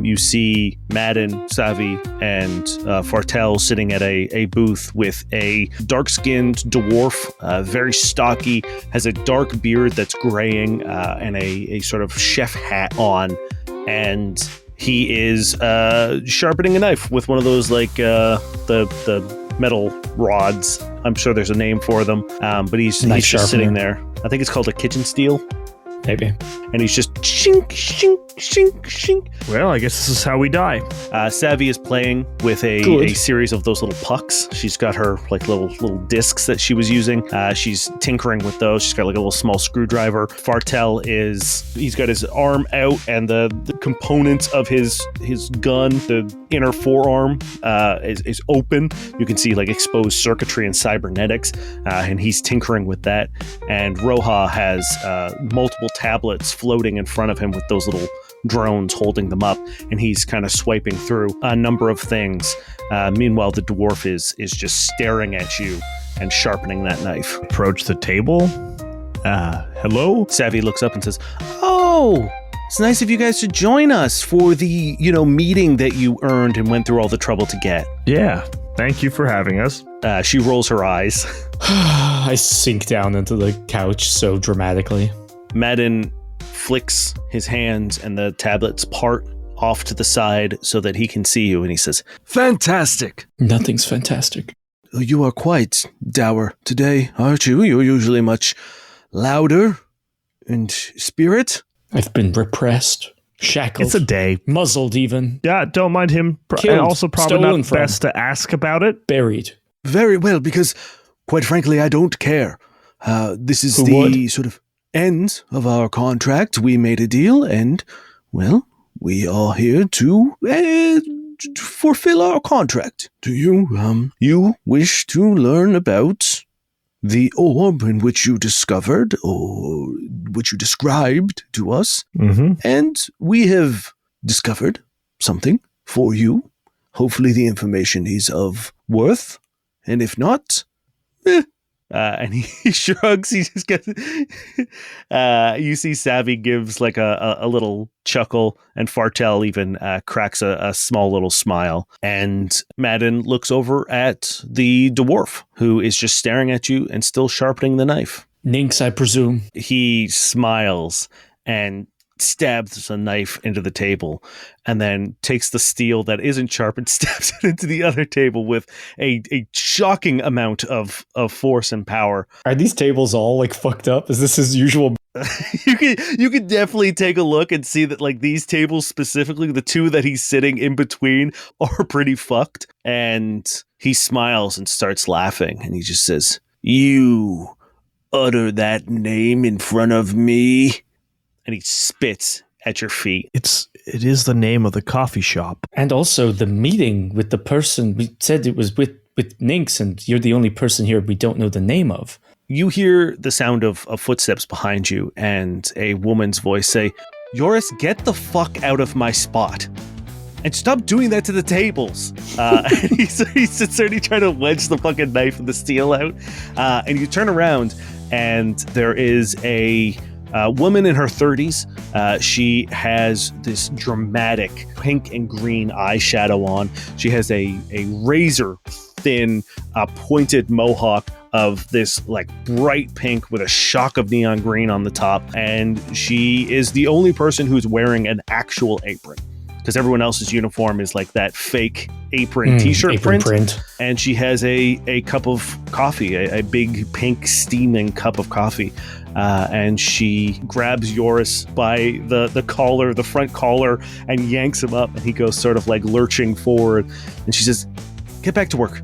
You see Madden, Savi, and Fartel sitting at a booth with a dark-skinned dwarf, very stocky, has a dark beard that's graying, and a sort of chef hat on, and He is sharpening a knife with one of those like the metal rods. I'm sure there's a name for them, but he's just sitting there. I think it's called a kitchen steel. Maybe. And he's just shink, shink, shink, shink. Well, I guess this is how we die. Savvy is playing with a series of those little pucks. She's got her like little discs that she was using. She's tinkering with those. She's got like a little small screwdriver. Fartel he's got his arm out, and the components of his gun, the inner forearm, is open. You can see like exposed circuitry and cybernetics, and he's tinkering with that. And Roja has multiple tablets floating in front of him with those little drones holding them up, and he's kind of swiping through a number of things. Meanwhile, the dwarf is just staring at you and sharpening that knife. Approach the table. Hello? Savvy looks up and says, "Oh, it's nice of you guys to join us for the, meeting that you earned and went through all the trouble to get." Yeah, thank you for having us. She rolls her eyes. I sink down into the couch so dramatically. Madden flicks his hands and the tablets part off to the side so that he can see you, and he says, "Fantastic." Nothing's fantastic. "You are quite dour today, aren't you? You're usually much louder in spirit." I've been repressed, shackled. It's a day. Muzzled even. Yeah, don't mind him. Killed, and also probably stolen not from. best to ask about it. Buried. Very well, because quite frankly, I don't care. This is sort of end of our contract. We made a deal, and, well, we are here to fulfill our contract. Do you wish to learn about the orb in which you discovered, or which you described to us? Mm-hmm. And we have discovered something for you. Hopefully the information is of worth, and if not, and he shrugs. He just gets. You see, Savvy gives like a little chuckle, and Fartel even cracks a small little smile. And Madden looks over at the dwarf, who is just staring at you and still sharpening the knife. Nynx, I presume. He smiles and stabs a knife into the table, and then takes the steel that isn't sharp and stabs it into the other table with a shocking amount of force and power. Are these tables all like fucked up? Is this his usual? You could definitely take a look and see that like these tables specifically, the two that he's sitting in between, are pretty fucked. And he smiles and starts laughing, and he just says, "You utter that name in front of me?" And he spits at your feet. It is the name of the coffee shop. And also the meeting with the person we said it was with Nynx, and you're the only person here we don't know the name of. You hear the sound of footsteps behind you, and a woman's voice say, "Joris, get the fuck out of my spot. And stop doing that to the tables." And he sits there and he's trying to wedge the fucking knife and the steel out. And you turn around, and there is a woman in her 30s. She has this dramatic pink and green eyeshadow on. She has a razor thin, pointed mohawk of this like bright pink with a shock of neon green on the top. And she is the only person who's wearing an actual apron, because everyone else's uniform is like that fake apron t-shirt print. And she has a cup of coffee, a big pink steaming cup of coffee. And she grabs Joris by the collar, the front collar, and yanks him up, and he goes sort of like lurching forward. And she says, "Get back to work.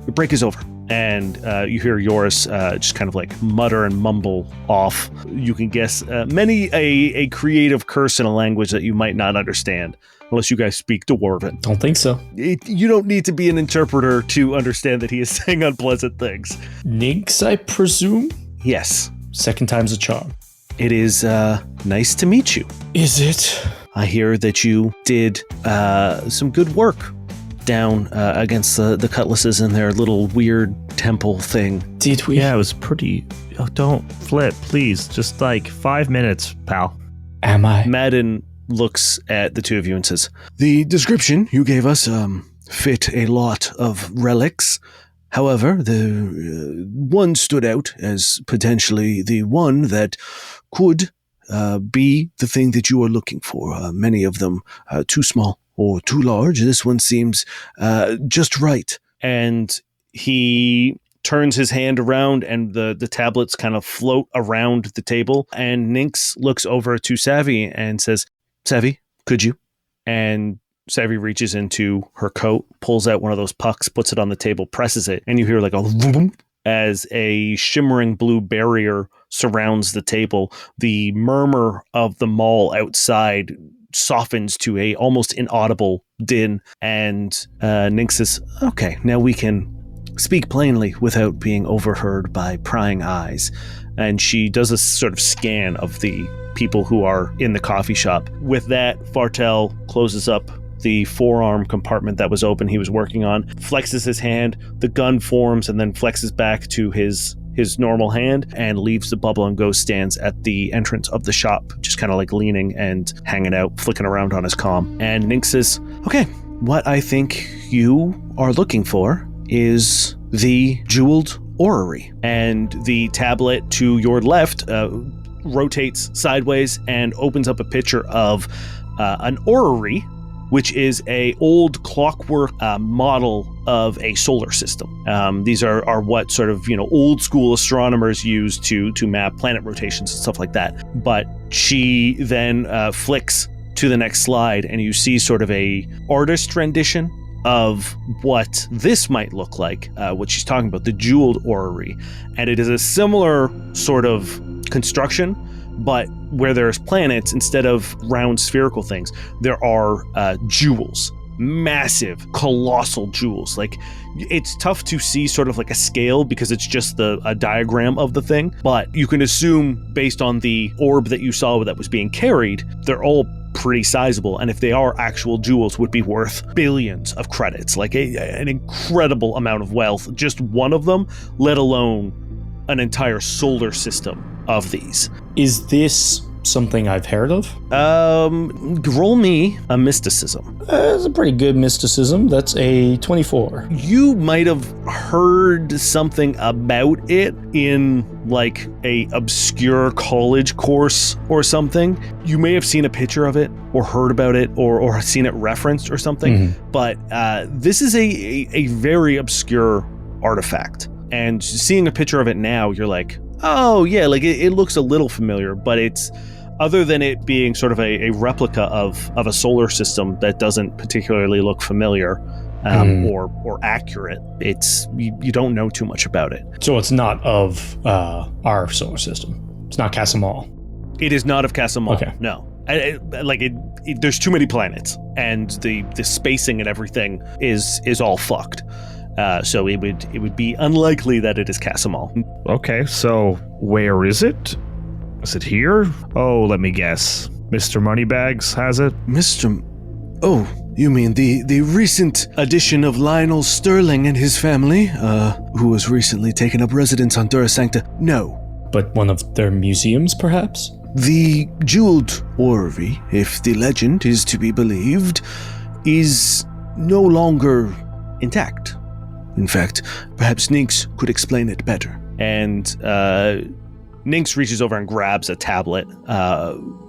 Your break is over." And you hear Joris just kind of like mutter and mumble off. You can guess many a creative curse in a language that you might not understand, unless you guys speak Dwarven. Don't think so. You don't need to be an interpreter to understand that he is saying unpleasant things. Nynx, I presume? Yes. Second time's a charm. It is nice to meet you. Is it? I hear that you did some good work down against the cutlasses in their little weird temple thing. Did we? Yeah, it was pretty... Oh, don't flip, please. Just like 5 minutes, pal. Am I? Madden looks at the two of you and says, "The description you gave us fit a lot of relics. However, the one stood out as potentially the one that could be the thing that you are looking for. Many of them too small or too large. This one seems just right. And he turns his hand around and the tablets kind of float around the table. And Nynx looks over to Savvy and says, Savvy, could you? And Savvy reaches into her coat, pulls out one of those pucks, puts it on the table, presses it, and you hear like a boom as a shimmering blue barrier surrounds the table. The murmur of the mall outside softens to a almost inaudible din, and Nynx says, okay, now we can speak plainly without being overheard by prying eyes. And she does a sort of scan of the people who are in the coffee shop. With that, Fartel closes up the forearm compartment that was open he was working on, flexes his hand, the gun forms, and then flexes back to his normal hand and leaves the bubble and ghost stands at the entrance of the shop, just kind of like leaning and hanging out, flicking around on his comm. And Nynx says, okay, what I think you are looking for is the jeweled orrery. And the tablet to your left rotates sideways and opens up a picture of an orrery, which is a old clockwork model of a solar system. These are what sort of, old school astronomers use to map planet rotations and stuff like that. But she then flicks to the next slide and you see sort of a artist rendition of what this might look like, what she's talking about, the jeweled orrery. And it is a similar sort of construction, but where there's planets, instead of round spherical things, there are jewels, massive, colossal jewels. Like, it's tough to see sort of like a scale because it's just a diagram of the thing, but you can assume based on the orb that you saw that was being carried, they're all pretty sizable, and if they are actual jewels, would be worth billions of credits, like an incredible amount of wealth, just one of them, let alone an entire solar system of these. Is this something I've heard of? Roll me a mysticism. That's a pretty good mysticism. That's a 24. You might have heard something about it in like a obscure college course or something. You may have seen a picture of it or heard about it or seen it referenced or something. Mm-hmm. But this is a very obscure artifact. And seeing a picture of it now, you're like, oh yeah, like it looks a little familiar, but it's, other than it being sort of a replica of a solar system that doesn't particularly look familiar or accurate, it's you don't know too much about it. So it's not of our solar system. It's not Casamal. It is not of Casamal. Okay. No. There's too many planets, and the spacing and everything is all fucked. So it would be unlikely that it is Casamal. Okay, so where is it? Is it here? Oh, let me guess. Mr. Moneybags has it? Oh, you mean the recent addition of Lionel Sterling and his family, who was recently taken up residence on Dura Sancta? No. But one of their museums, perhaps? The jeweled orrery, if the legend is to be believed, is no longer intact. In fact, perhaps Nynx could explain it better. And Nynx reaches over and grabs a tablet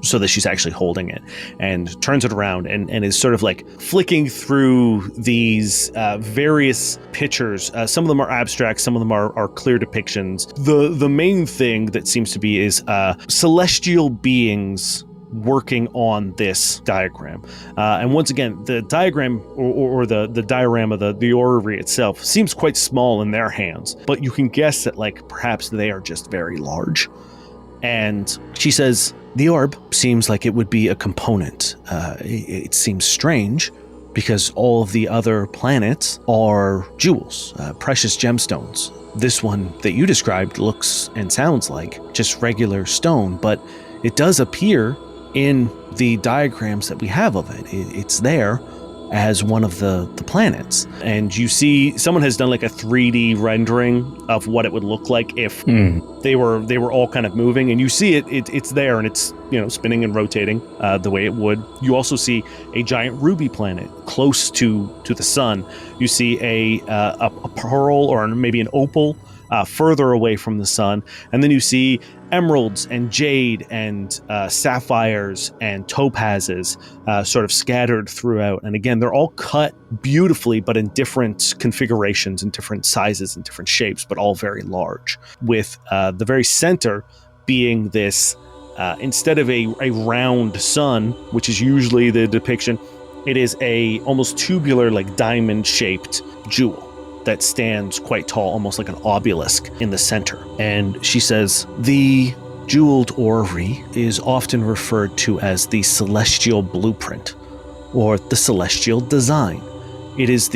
so that she's actually holding it and turns it around and is sort of like flicking through these various pictures. Some of them are abstract, some of them are clear depictions. The main thing that seems to be is celestial beings working on this diagram. And once again, the diagram or the diorama, the orrery itself seems quite small in their hands, but you can guess that like perhaps they are just very large. And she says, the orb seems like it would be a component. It seems strange because all of the other planets are jewels, precious gemstones. This one that you described looks and sounds like just regular stone, but it does appear in the diagrams that we have of it. It's there as one of the planets. And you see someone has done like a 3D rendering of what it would look like if they were all kind of moving, and you see it's there and it's, spinning and rotating the way it would. You also see a giant ruby planet close to the sun. You see a pearl or maybe an opal further away from the sun. And then you see emeralds and jade and sapphires and topazes sort of scattered throughout. And again, they're all cut beautifully, but in different configurations and different sizes and different shapes, but all very large. With the very center being this, instead of a round sun, which is usually the depiction, it is a almost tubular, like diamond-shaped jewel that stands quite tall, almost like an obelisk in the center. And she says, the jeweled orrery is often referred to as the celestial blueprint or the celestial design. It is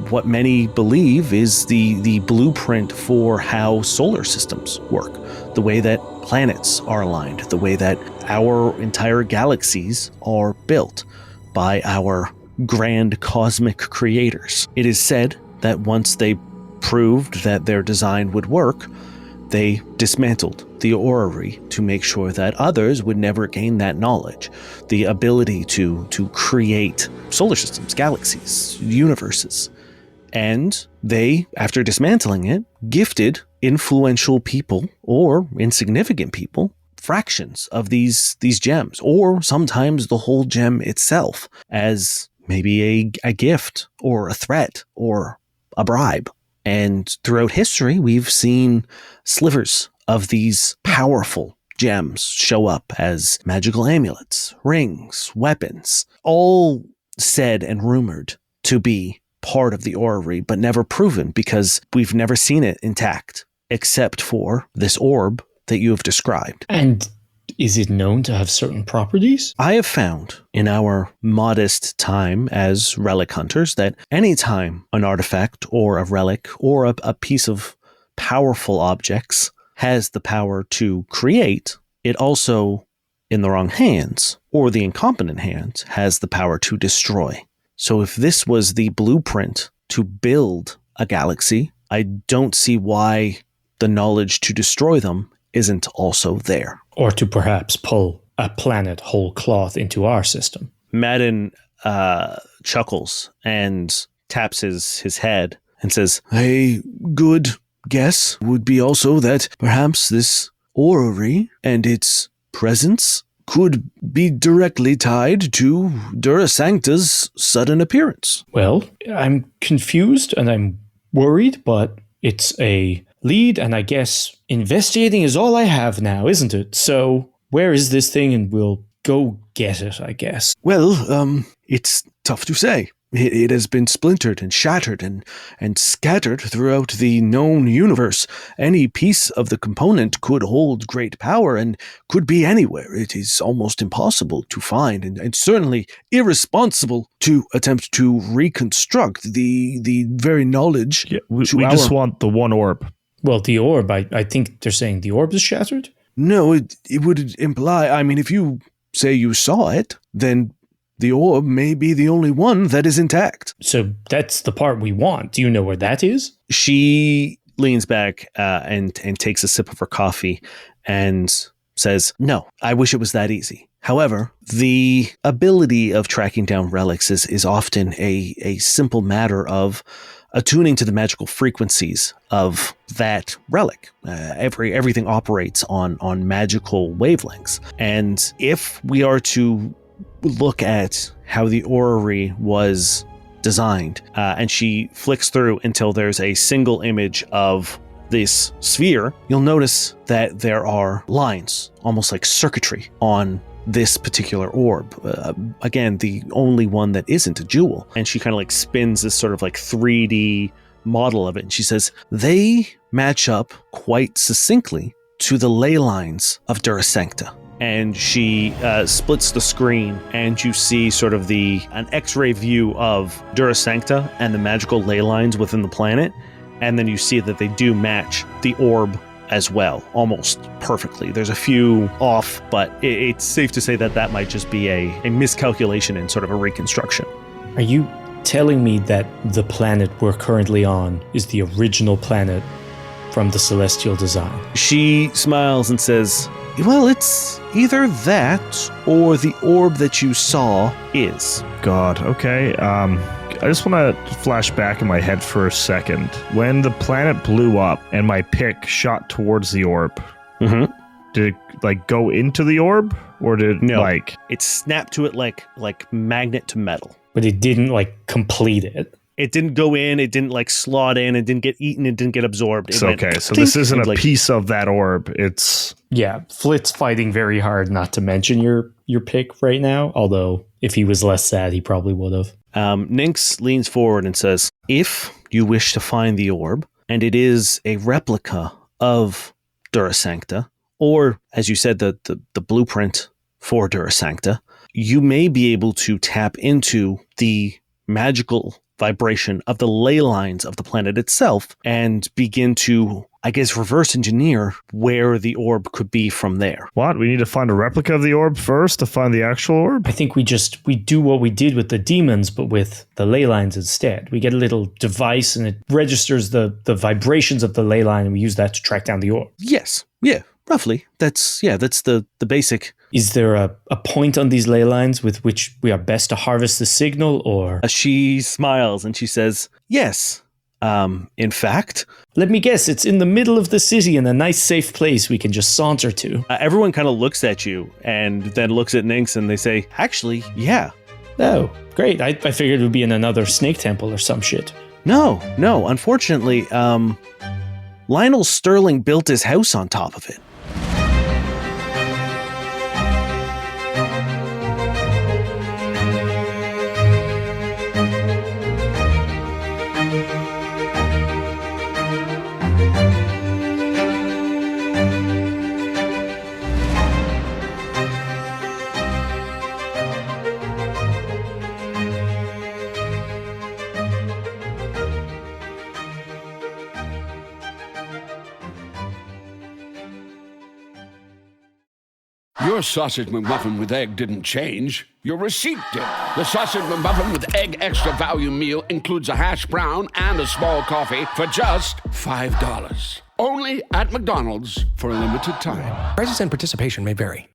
what many believe is the blueprint for how solar systems work, the way that planets are aligned, the way that our entire galaxies are built by our grand cosmic creators. It is said that once they proved that their design would work, they dismantled the orrery to make sure that others would never gain that knowledge, the ability to create solar systems, galaxies, universes. And they, after dismantling it, gifted influential people or insignificant people fractions of these gems, or sometimes the whole gem itself, as maybe a gift or a threat or a bribe. And throughout history, we've seen slivers of these powerful gems show up as magical amulets, rings, weapons, all said and rumored to be part of the orrery, but never proven because we've never seen it intact, except for this orb that you have described. And is it known to have certain properties? I have found in our modest time as relic hunters that anytime an artifact or a relic or a piece of powerful objects has the power to create, it also, in the wrong hands or the incompetent hands, has the power to destroy. So if this was the blueprint to build a galaxy, I don't see why the knowledge to destroy them isn't also there. Or to perhaps pull a planet whole cloth into our system. Madden chuckles and taps his head and says, a good guess would be also that perhaps this orrery and its presence could be directly tied to Durasancta's sudden appearance. Well, I'm confused and I'm worried, but it's a lead, and I guess investigating is all I have now, isn't it? So where is this thing, and we'll go get it, I guess. Well, it's tough to say. It has been splintered and shattered and scattered throughout the known universe. Any piece of the component could hold great power and could be anywhere. It is almost impossible to find and certainly irresponsible to attempt to reconstruct the very knowledge. Yeah, we just want the one orb. Well, the orb, I think they're saying the orb is shattered? No, it would imply, I mean, if you say you saw it, then the orb may be the only one that is intact. So that's the part we want. Do you know where that is? She leans back and takes a sip of her coffee and says, no, I wish it was that easy. However, the ability of tracking down relics is often a simple matter of attuning to the magical frequencies of that relic. Everything operates on magical wavelengths. And if we are to look at how the orrery was designed, and she flicks through until there's a single image of this sphere, you'll notice that there are lines, almost like circuitry, on this particular orb. Again, the only one that isn't a jewel. And she kind of like spins this sort of like 3D model of it. And she says, they match up quite succinctly to the ley lines of Durasancta. And she splits the screen, and you see sort of an X-ray view of Durasancta and the magical ley lines within the planet. And then you see that they do match the orb as well, almost perfectly. There's a few off, but it's safe to say that might just be a miscalculation and sort of a reconstruction. Are you telling me that the planet we're currently on is the original planet from the celestial design? She smiles and says, well, it's either that or the orb that you saw is. God, okay. I just want to flash back in my head for a second. When the planet blew up and my pick shot towards the orb, did it go into the orb, or did it it snapped to it like magnet to metal? But it didn't complete it. It didn't go in. It didn't slot in. It didn't get eaten. It didn't get absorbed. It went, okay, so this isn't a piece of that orb. It's Flit's fighting very hard not to mention your pick right now. Although if he was less sad, he probably would have. Nynx leans forward and says, "If you wish to find the orb, and it is a replica of Dura Sancta, or as you said, the blueprint for Dura Sancta, you may be able to tap into the magical vibration of the ley lines of the planet itself and begin to, I guess, reverse engineer where the orb could be from there." What? We need to find a replica of the orb first to find the actual orb? I think we do what we did with the demons, but with the ley lines instead. We get a little device and it registers the vibrations of the ley line, and we use that to track down the orb. Yes. Yeah. Roughly. That's the basic. Is there a point on these ley lines with which we are best to harvest the signal, or? She smiles and she says, "Yes. In fact..." Let me guess, it's in the middle of the city in a nice safe place we can just saunter to. Everyone kind of looks at you and then looks at Nynx and they say, "Actually, yeah." Oh, great. I figured it would be in another snake temple or some shit. No. Unfortunately, Lionel Sterling built his house on top of it. Your sausage McMuffin with egg didn't change. Your receipt did. The sausage McMuffin with egg extra value meal includes a hash brown and a small coffee for just $5. Only at McDonald's for a limited time. Prices and participation may vary.